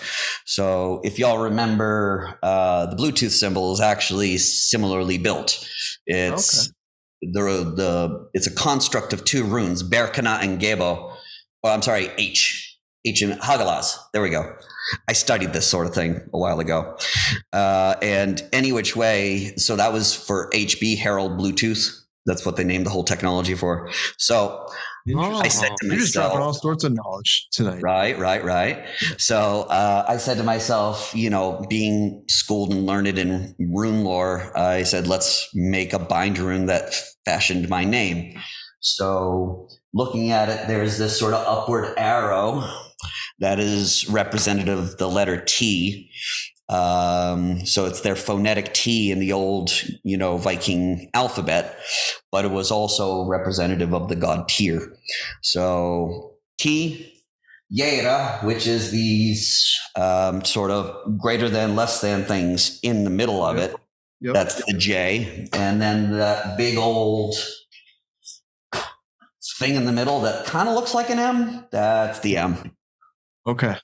So if y'all remember, the Bluetooth symbol is actually similarly built. It's it's a construct of 2 runes, Berkana and Gebo. Oh, I'm sorry, H. Hagalaz. There we go. I studied this sort of thing a while ago. And any which way, so that was for HB Herald Bluetooth. That's what they named the whole technology for. So I said to myself, you're just dropping all sorts of knowledge tonight. Right. So I said to myself, being schooled and learned in rune lore, I said, let's make a bind rune that fashioned my name. So looking at it, there's this sort of upward arrow that is representative of the letter T. So it's their phonetic T in the old, Viking alphabet, but it was also representative of the god Tyr. So T, Yera, which is these sort of greater than, less than things in the middle of it. Yep. That's the J. And then that big old thing in the middle that kind of looks like an M, that's the M. Okay.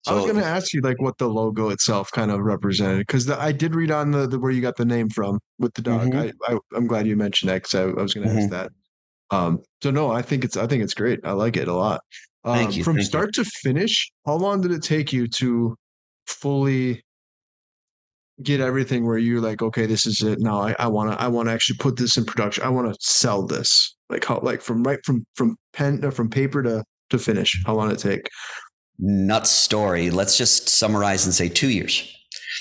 So, I was going to ask you what the logo itself kind of represented, because I did read on the where you got the name from with the dog. Mm-hmm. I'm glad you mentioned that, because I was going to ask that. So no, I think it's great. I like it a lot. Thank you. From start to finish, how long did it take you to fully get everything where you're like, okay, this is it now? I want to actually put this in production. I want to sell this. From paper to finish. How long did it take? Nuts story. Let's just summarize and say 2 years.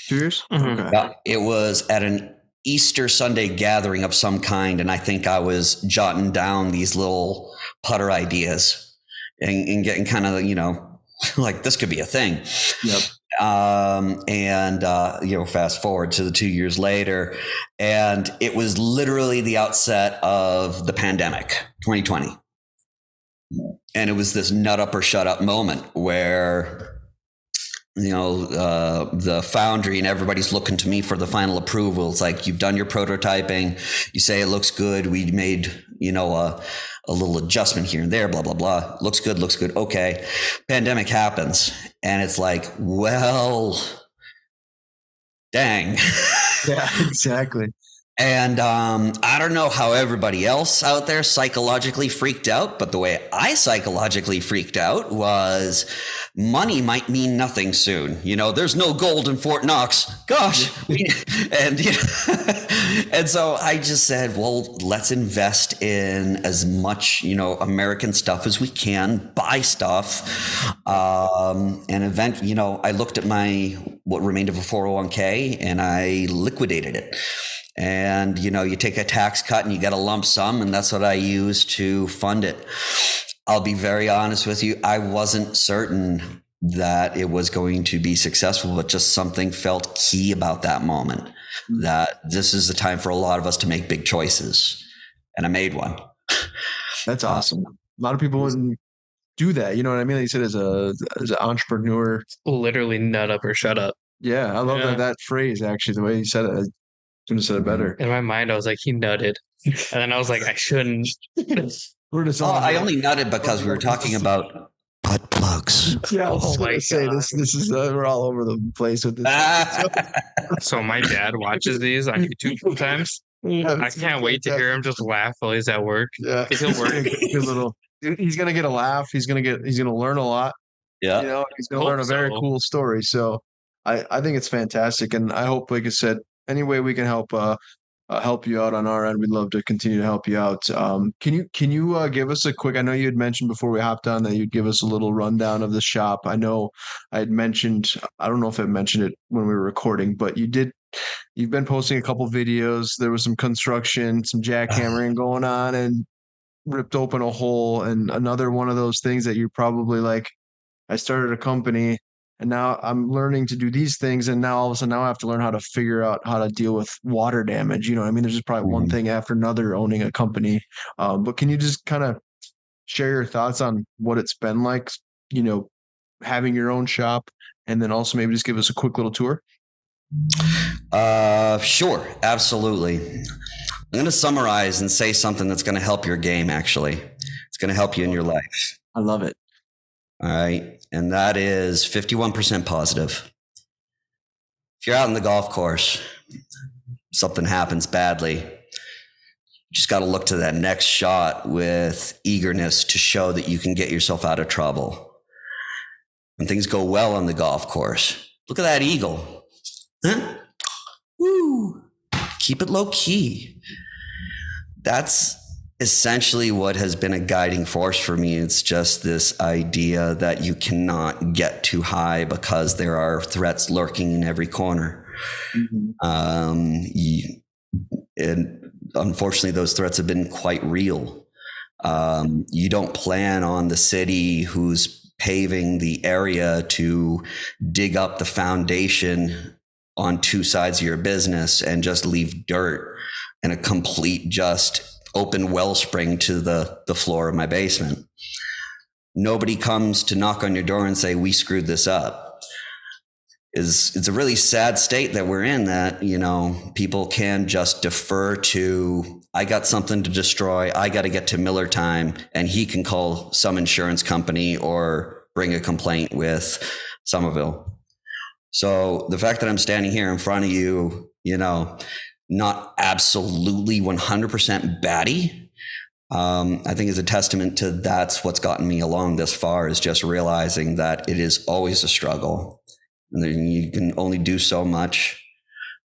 2 years? Mm-hmm. Okay. Yeah, it was at an Easter Sunday gathering of some kind, and I think I was jotting down these little putter ideas and getting kind of, this could be a thing. Yep. Fast forward to the 2 years later, and it was literally the outset of the pandemic, 2020. And it was this nut up or shut up moment where, the foundry and everybody's looking to me for the final approval. It's like, you've done your prototyping. You say it looks good. We made, a little adjustment here and there, blah, blah, blah. Looks good. Okay. Pandemic happens. And it's like, well, dang. Yeah, exactly. And I don't know how everybody else out there psychologically freaked out, but the way I psychologically freaked out was money might mean nothing soon. There's no gold in Fort Knox. Gosh. And so I just said, well, let's invest in as much, American stuff as we can, buy stuff. And I looked at what remained of a 401k and I liquidated it. And, you take a tax cut and you get a lump sum, and that's what I use to fund it. I'll be very honest with you. I wasn't certain that it was going to be successful, but just something felt key about that moment, that this is the time for a lot of us to make big choices. And I made one. That's awesome. A lot of people wouldn't do that. You know what I mean? Like you said, as an entrepreneur. Literally nut up or shut up. Yeah. I love that phrase, actually, the way you said it. Couldn't have said it better. In my mind, I was like, he nutted. And then I was like, I shouldn't. I only nutted because we were talking about butt plugs. Yeah, I was going to say, this is, we're all over the place with this. So my dad watches these on YouTube sometimes. Yeah, I can't wait to hear him just laugh while he's at work. Yeah. He'll work. He's going to get a laugh. He's going to learn a lot. Yeah. He's going to learn a very cool story. So I think it's fantastic. And I hope, like I said, any way we can help you out on our end, we'd love to continue to help you out. Can you give us a quick? I know you had mentioned before we hopped on that you'd give us a little rundown of the shop. I know I had mentioned. I don't know if I mentioned it when we were recording, but you did. You've been posting a couple videos. There was some construction, some jackhammering going on, and ripped open a hole. And another one of those things that you're probably like, I started a company. And now I'm learning to do these things. And now all of a sudden I have to learn how to figure out how to deal with water damage. You know what I mean? There's just probably one thing after another owning a company. But can you just kind of share your thoughts on what it's been like, having your own shop, and then also maybe just give us a quick little tour? Sure. Absolutely. I'm going to summarize and say something that's going to help your game. Actually, it's going to help you in your life. I love it. All right. And that is 51% positive. If you're out on the golf course, something happens badly, you just got to look to that next shot with eagerness to show that you can get yourself out of trouble. when things go well on the golf course. Look at that eagle. Huh? Woo. Keep it low key. That's essentially what has been a guiding force for me. It's just this idea that you cannot get too high because there are threats lurking in every corner. And unfortunately, those threats have been quite real. You don't plan on the city who's paving the area to dig up the foundation on two sides of your business and just leave dirt and a complete just open wellspring to the floor of my basement. Nobody comes to knock on your door and say, we screwed this up. It's a really sad state that we're in, that, you know, people can just defer to, I got something to destroy, I got to get to Miller time, and he can call some insurance company or bring a complaint with Somerville. So the fact that I'm standing here in front of you, you know, not absolutely 100% batty, I think is a testament to that's what's gotten me along this far, is just realizing that it is always a struggle. And then you can only do so much,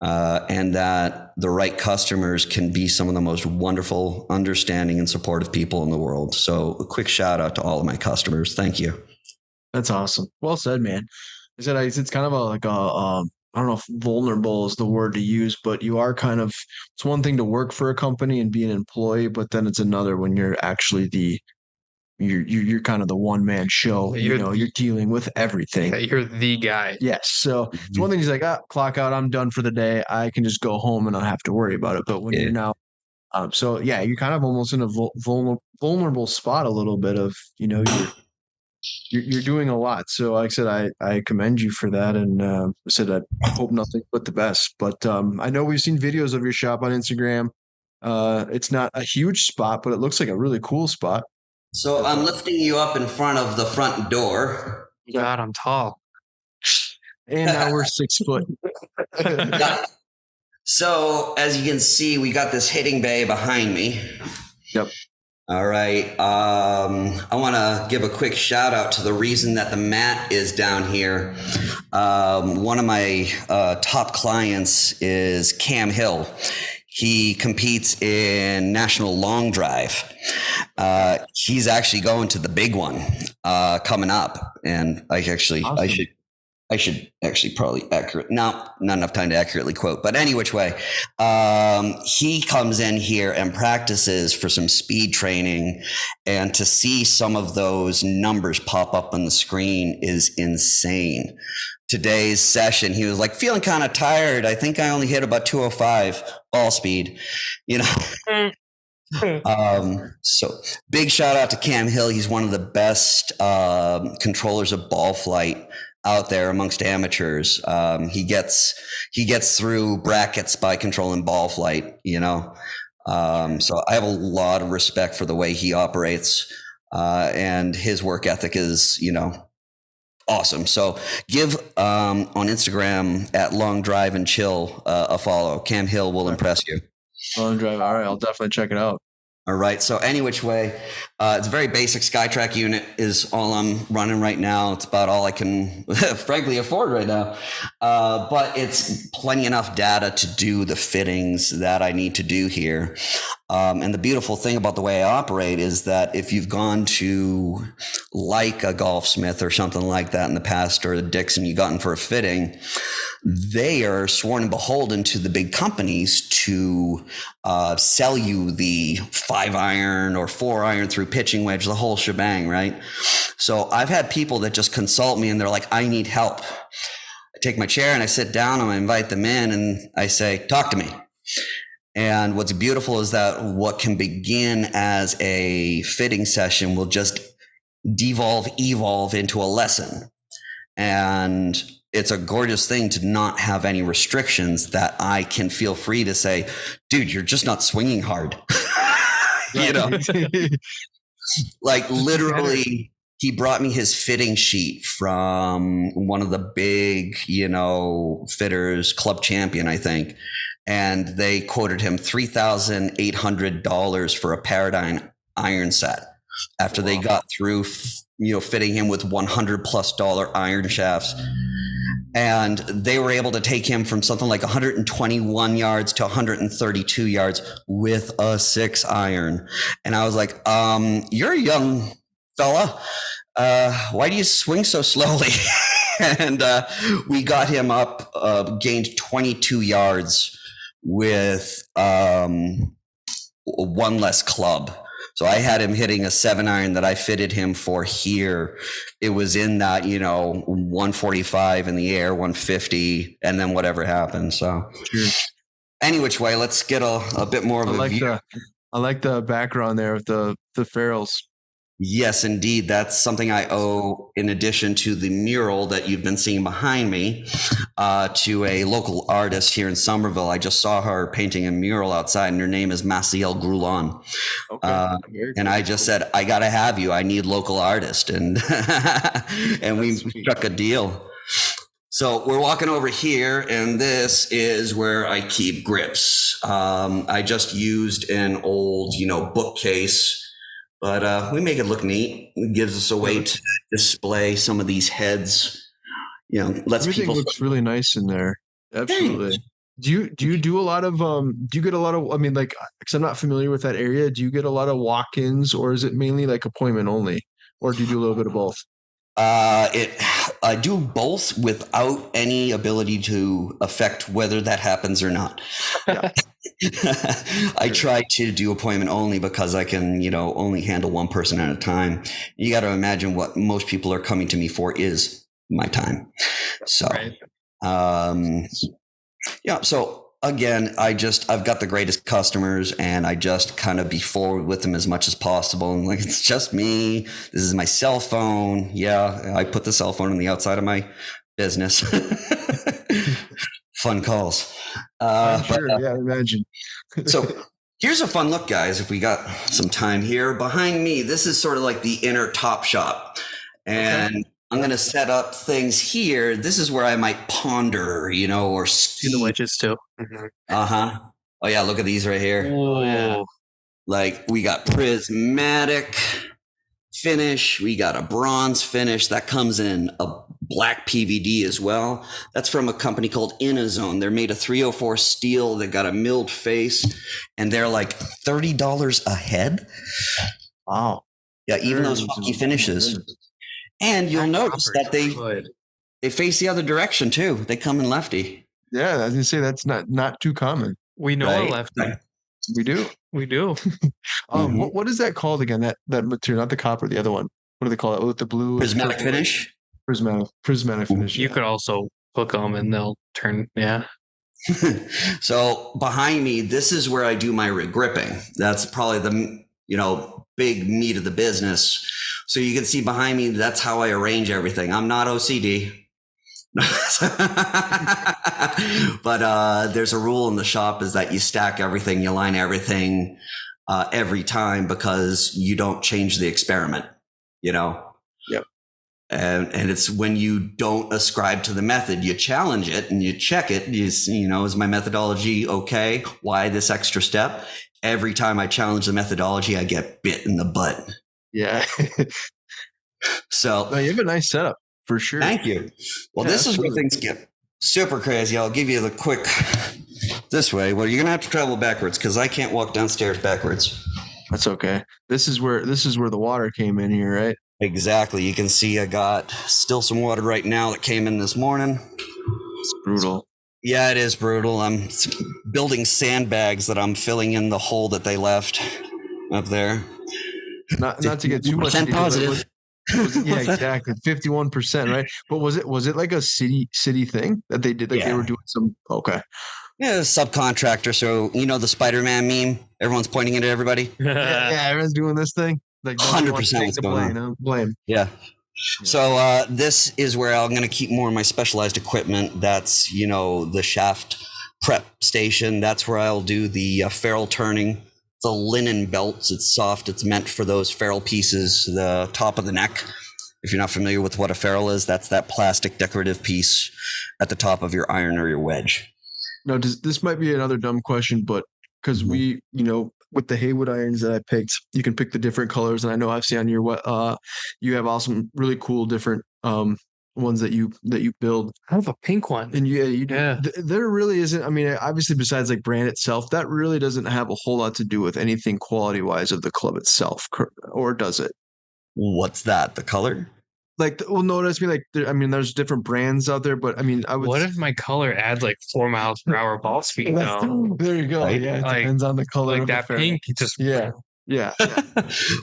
and that the right customers can be some of the most wonderful, understanding, and supportive people in the world. So a quick shout out to all of my customers. Thank you. That's awesome. Well said, man. I said it's kind of I don't know if vulnerable is the word to use, but you are kind of, it's one thing to work for a company and be an employee, but then it's another when you're actually you're kind of the one man show. You're dealing with everything. You're the guy. Yes. So it's one thing. He's like, clock out. I'm done for the day. I can just go home and not have to worry about it. But when you're now, so yeah, you're kind of almost in a vulnerable spot a little bit of, you're doing a lot. So like I said, I commend you for that. And I said, I hope nothing but the best. But I know we've seen videos of your shop on Instagram. It's not a huge spot, but it looks like a really cool spot. So I'm lifting you up in front of the front door. God, I'm tall. And now we're 6 foot. So as you can see, we got this hitting bay behind me. Yep. All right. I want to give a quick shout out to the reason that the mat is down here. One of my top clients is Cam Hill. He competes in National Long Drive. He's actually going to the big one coming up, and awesome. I should actually probably not enough time to accurately quote, but any which way, he comes in here and practices for some speed training, and to see some of those numbers pop up on the screen is insane. Today's session, he was like, feeling kind of tired. I think I only hit about 205 ball speed, So big shout out to Cam Hill. He's one of the best controllers of ball flight out there amongst amateurs. He gets through brackets by controlling ball flight, So I have a lot of respect for the way he operates, and his work ethic is, awesome. So give on Instagram at Long Drive and Chill a follow. Cam Hill will impress you. Long Drive. All right. I'll definitely check it out. All right. So any which way, it's a very basic SkyTrack unit is all I'm running right now. It's about all I can frankly afford right now. But it's plenty enough data to do the fittings that I need to do here. And the beautiful thing about the way I operate is that if you've gone to like a Golfsmith or something like that in the past, or a Dixon you gotten for a fitting, they are sworn and beholden to the big companies to sell you the 5-iron or 4-iron through pitching wedge, the whole shebang, right? So I've had people that just consult me and they're like, I need help. I take my chair and I sit down and I invite them in and I say, talk to me. And what's beautiful is that what can begin as a fitting session will just evolve into a lesson. And it's a gorgeous thing to not have any restrictions, that I can feel free to say, dude, you're just not swinging hard. Like literally, he brought me his fitting sheet from one of the big, fitters, Club Champion, I think. And they quoted him $3,800 for a Paradigm iron set after they got through fitting him with $100+ iron shafts. And they were able to take him from something like 121 yards to 132 yards with a 6 iron. And I was like, you're a young fella. Why do you swing so slowly? And we got him up, gained 22 yards with one less club. So I had him hitting a 7 iron that I fitted him for here. It was in that, 145 in the air, 150, and then whatever happened. So any which way, let's get a bit more of a view. I like the background there with the ferrules. Yes, indeed. That's something I owe, in addition to the mural that you've been seeing behind me, to a local artist here in Somerville. I just saw her painting a mural outside, and her name is Maciel Groulon. Okay. And I just said, I got to have you. I need local artist. And and we struck a deal. So we're walking over here, and this is where I keep grips. I just used an old, bookcase. But we make it look neat. It gives us a way to display some of these heads. Everything looks really nice in there. Absolutely. Thanks. Do you do a lot of do you get a lot of, because I'm not familiar with that area, do you get a lot of walk-ins, or is it mainly like appointment only, or do you do a little bit of both? I do both without any ability to affect whether that happens or not. Yeah. I try to do appointment only because I can, only handle one person at a time. You got to imagine what most people are coming to me for is my time. So, so again, I've got the greatest customers, and I just kind of be forward with them as much as possible. And it's just me. This is my cell phone. Yeah. I put the cell phone on the outside of my business. Fun calls. Sure. I imagine. So here's a fun look, guys, if we got some time here. Behind me, this is sort of like the inner top shop. And I'm going to set up things here. This is where I might ponder, or see the wedges too. Mm-hmm. Oh yeah, look at these right here. Oh yeah. Like we got prismatic finish. We got a bronze finish that comes in a black PVD as well. That's from a company called Inazone. They're made of 304 steel. They got a milled face, and they're like $30 a head. Wow. Yeah, even those funky finishes. And you'll notice that they face the other direction too. They come in lefty. Yeah, I was gonna say that's not too common. We know a lefty. Right. We do. What is that called again? That material, not the copper, the other one. What do they call it? With the blue prismatic finish. Prismatic finish. You could also hook them and they'll turn. Yeah. So behind me, this is where I do my gripping. That's probably the big meat of the business. So you can see behind me, that's how I arrange everything. I'm not OCD. But there's a rule in the shop is that you stack everything, you line everything every time, because you don't change the experiment, Yep. And it's when you don't ascribe to the method, you challenge it and you check it. Is my methodology okay? Why this extra step? Every time I challenge the methodology, I get bit in the butt. Yeah. So no, you have a nice setup for sure. Thank you. Well, this is where things get super crazy. I'll give you the quick this way. Well, you're gonna have to travel backwards because I can't walk downstairs backwards. That's okay. This is where the water came in here, right? Exactly. You can see I got still some water right now that came in this morning. It's brutal. Yeah, it is brutal. I'm building sandbags that I'm filling in the hole that they left up there. Not to get too much positive. Yeah, exactly. 51%, right? But was it like a city thing that they did? Like they were doing some Yeah, subcontractor. So the Spider-Man meme. Everyone's pointing it at everybody. yeah, everyone's doing this thing. Like 100% what's going on. Blame. Yeah. So this is where I'm going to keep more of my specialized equipment. That's the shaft prep station. That's where I'll do the ferrule turning. The linen belts. It's soft. It's meant for those ferrule pieces, the top of the neck. If you're not familiar with what a ferrule is, that's that plastic decorative piece at the top of your iron or your wedge. No, this might be another dumb question, but because we, with the Haywood irons that I picked, you can pick the different colors, and I know I've seen on your you have awesome, really cool different ones that you build. I have a pink one. And you do. Yeah. There really isn't. I mean, obviously, besides like brand itself, that really doesn't have a whole lot to do with anything quality wise of the club itself, or does it? What's that? The color? Like, well, notice me. Like, there's different brands out there, but I mean, I would. What if my color adds like 4 miles per hour ball speed? Though? There you go. Right? Yeah, it Like- depends on the color. Like of that the pink, just Yeah.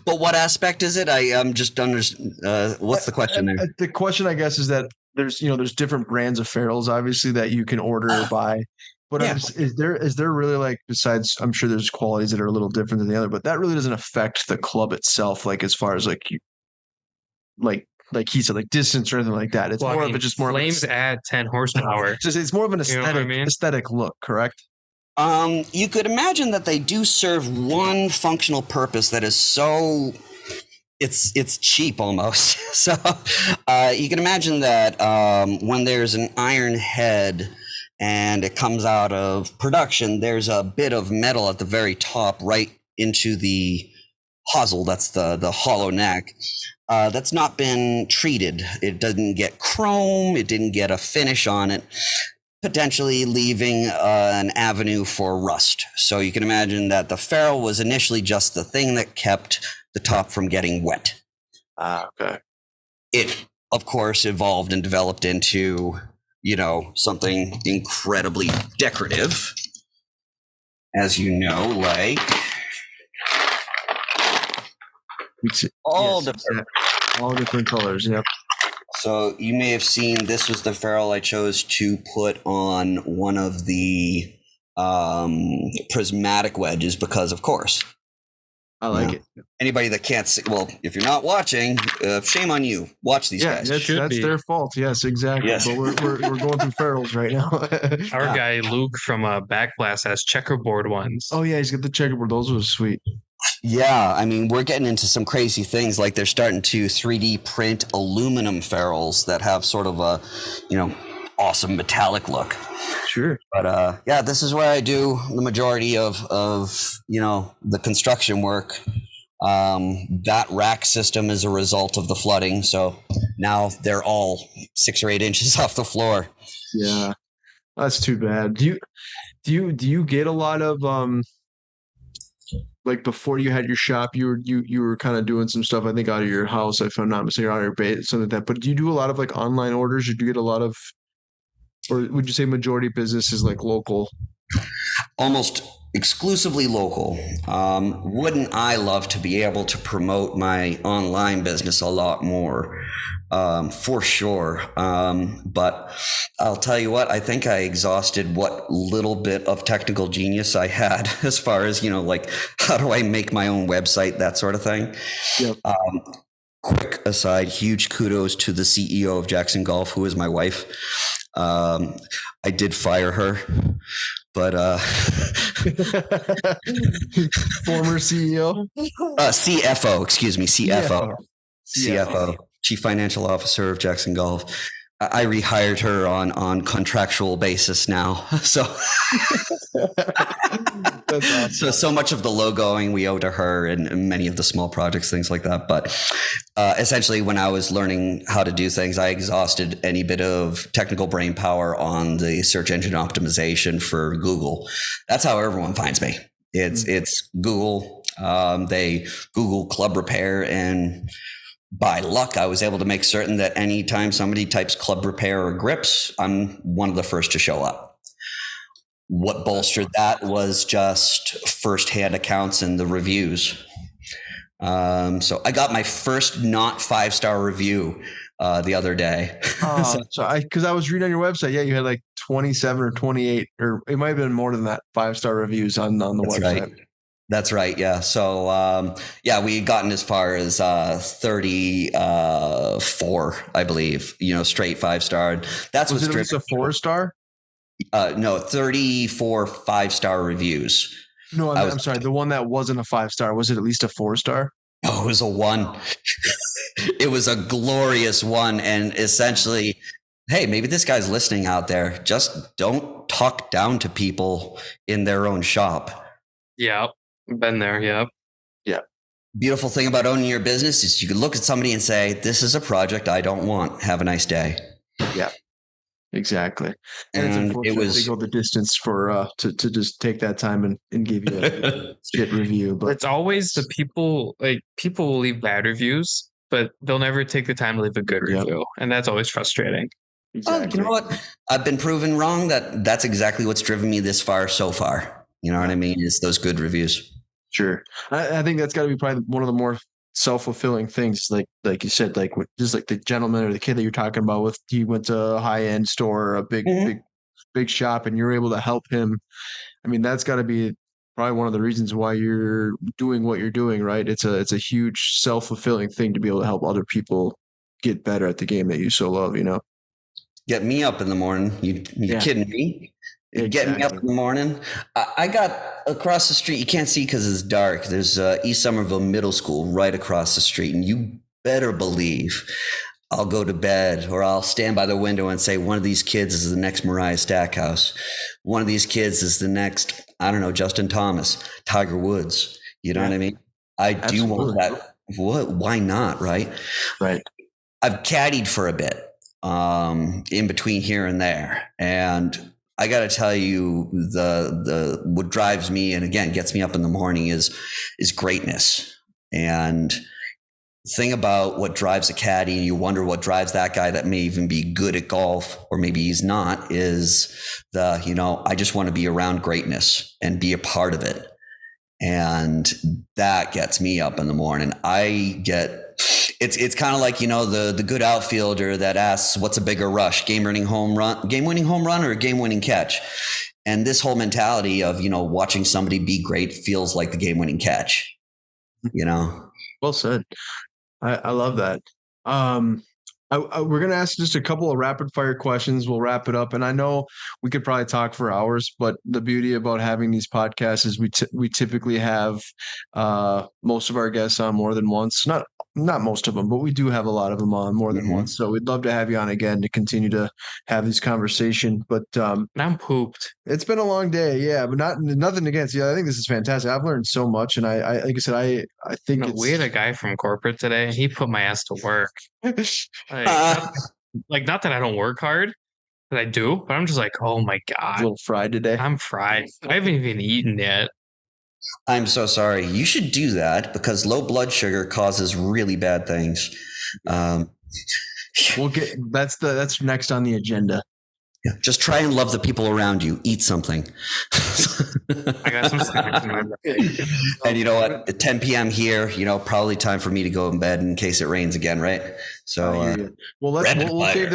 But what aspect is it? I'm just what's the question there? The question, I guess, is that there's different brands of ferrules, obviously, that you can order or buy. But Yeah. is there really, like, besides, I'm sure there's qualities that are a little different than the other, but that really doesn't affect the club itself, like as far as like he said, like distance or anything like that. It's more of a just more flames of a, add 10 horsepower. it's more of an You know what I mean? aesthetic look, correct? You could imagine that they do serve one functional purpose that is so it's cheap almost. So you can imagine that when there's an iron head and it comes out of production, there's a bit of metal at the very top right into the hosel. That's the hollow neck. That's not been treated. It doesn't get chrome. It didn't get a finish on it, potentially leaving an avenue for rust. So you can imagine that the ferrule was initially just the thing that kept the top from getting wet. Okay. It, of course, evolved and developed into, something incredibly decorative, as you know, like all different colors. Yep. So you may have seen this was the ferrule I chose to put on one of the prismatic wedges because, of course, I like it. Anybody that can't see, well, if you're not watching, shame on you. Watch these guys. That's be. their fault. Yes, exactly. Yes. But we're going through ferrules right now. Our guy Luke from Backblast has checkerboard ones. Oh yeah, he's got the checkerboard. Those were sweet. Yeah, I mean, we're getting into some crazy things. Like they're starting to 3D print aluminum ferrules that have sort of a, awesome metallic look. Sure. But yeah, this is where I do the majority of the construction work. That rack system is a result of the flooding, so now they're all 6 or 8 inches off the floor. Yeah, that's too bad. Do you get a lot of like before you had your shop, you were kind of doing some stuff, I think, out of your house, if I'm not mistaken, out of your base, something like that. But do you do a lot of like online orders? Or do you get a lot of, or would you say majority business is like local? Almost exclusively local. Wouldn't I love to be able to promote my online business a lot more? For sure. But I'll tell you what, I think I exhausted what little bit of technical genius I had as far as, like how do I make my own website, that sort of thing. Yep. Quick aside, huge kudos to the CEO of Jaxon Golf, who is my wife. I did fire her, but former CEO, CFO, excuse me, CFO, Chief Financial Officer of Jaxon Golf. I rehired her on contractual basis now. So, That's awesome. so much of the logoing we owe to her and many of the small projects, things like that. But essentially, when I was learning how to do things, I exhausted any bit of technical brain power on the search engine optimization for Google. That's how everyone finds me. It's Google. They Google club repair, and by luck, I was able to make certain that anytime somebody types club repair or grips, I'm one of the first to show up. What bolstered that was just firsthand accounts and the reviews. So I got my first not 5-star review the other day. Because I was reading on your website, yeah, you had like 27 or 28, or it might have been more than that, 5-star reviews on the website. Right. That's right. Yeah. So, we had gotten as far as 34, I believe, straight 5-star. That's Was what's it at least a 4-star? No, 34 5-star reviews. No, I'm sorry. The one that wasn't a 5-star, was it at least a 4-star? Oh, it was a 1. It was a glorious 1. And essentially, hey, maybe this guy's listening out there. Just don't talk down to people in their own shop. Yeah, been there. Yep. Beautiful thing about owning your business is you can look at somebody and say, this is a project I don't want. Have a nice day. Yeah, exactly. And it's And unfortunate they go the distance for to just take that time and give you a shit review. But it's always the people, like people will leave bad reviews, but they'll never take the time to leave a good review. And that's always frustrating. Exactly. Oh, you know what? I've been proven wrong. That's exactly what's driven me this far so far. You know what I mean? It's those good reviews. Sure. I think that's got to be probably one of the more self-fulfilling things. Like you said, like just like the gentleman or the kid that you're talking about with, he went to a high-end store, a big shop, and you're able to help him. I mean, that's got to be probably one of the reasons why you're doing what you're doing, right? It's a huge self-fulfilling thing to be able to help other people get better at the game that you so love, you know? Get me up in the morning. You kidding me? Exactly. Get me up in the morning. I got across the street. You can't see because it's dark. There's East Somerville Middle School right across the street. And you better believe I'll go to bed or I'll stand by the window and say, one of these kids is the next Mariah Stackhouse. One of these kids is the next, I don't know, Justin Thomas, Tiger Woods. You know what I mean? I do want that. What? Why not? Right. Right. I've caddied for a bit in between here and there. And I got to tell you, the what drives me and again gets me up in the morning is greatness. And the thing about what drives a caddy, and you wonder what drives that guy that may even be good at golf, or maybe he's not, is I just want to be around greatness and be a part of it. And that gets me up in the morning. It's kind of like, the good outfielder that asks, what's a bigger rush, game-winning home run or a game-winning catch? And this whole mentality of, watching somebody be great feels like the game-winning catch, Well said. I love that. We're going to ask just a couple of rapid fire questions. We'll wrap it up. And I know we could probably talk for hours, but the beauty about having these podcasts is we typically have most of our guests on more than once. Not most of them, but we do have a lot of them on more than once. So we'd love to have you on again to continue to have this conversation. But I'm pooped. It's been a long day, yeah, but nothing against you. I think this is fantastic. I've learned so much, and I like I said, I think we had a guy from corporate today, and he put my ass to work. Not that I don't work hard, but I do. But I'm just like, oh my god, a little fried today. I'm fried. I haven't even eaten yet. I'm so sorry. You should do that because low blood sugar causes really bad things. We'll get that's next on the agenda. Yeah, just try and love the people around you. Eat something. I got some snacks in my bag. And you know what? At 10 p.m. here, probably time for me to go in bed in case it rains again, right? So, we'll save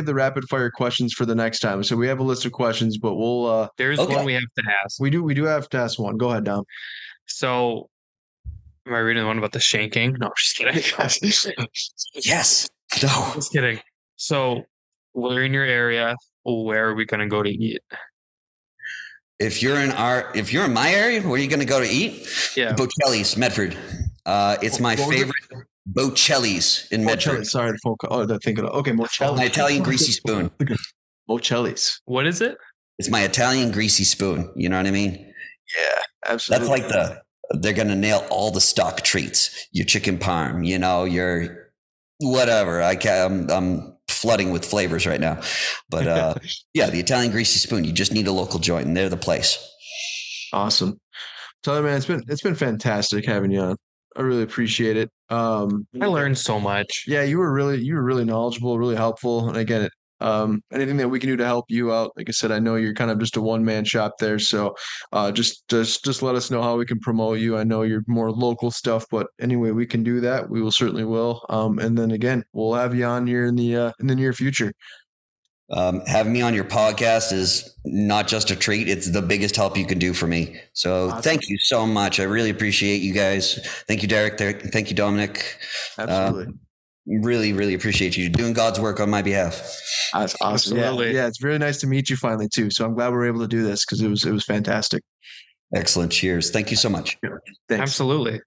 the rapid fire questions for the next time. So we have a list of questions, but we'll. There's one we have to ask. We do have to ask one. Go ahead, Dom. So, am I reading the one about the shanking? No, I'm just kidding. Yes. No. Just kidding. So, we're in your area. Where are we going to go to eat? If you're in my area, where are you going to go to eat? Yeah. Bocelli's, Medford. It's my favorite. Bocelli's in Medford. Sorry, the folk. Oh, they're thinking. Okay, Mocelli's. My Italian greasy spoon. Mocelli's. What is it? It's my Italian greasy spoon. You know what I mean? Yeah, absolutely. That's like they're going to nail all the stock treats. Your chicken parm, your whatever. I'm flooding with flavors right now. But yeah, the Italian greasy spoon. You just need a local joint, and they're the place. Awesome. Tyler, man, it's been fantastic having you on. I really appreciate it. I learned so much. Yeah, you were really knowledgeable, really helpful. And again, anything that we can do to help you out, like I said, I know you're kind of just a one-man shop there. So just let us know how we can promote you. I know you're more local stuff, but anyway, we can do that. We will certainly will. And then again, we'll have you on here in the near future. Having me on your podcast is not just a treat. It's the biggest help you can do for me. So Thank you so much. I really appreciate you guys. Thank you, Derek. Thank you, Dominic. Absolutely. Really, really appreciate you doing God's work on my behalf. That's awesome. Yeah, it's really nice to meet you finally too. So I'm glad we were able to do this because it was fantastic. Excellent. Cheers. Thank you so much. Thanks. Absolutely.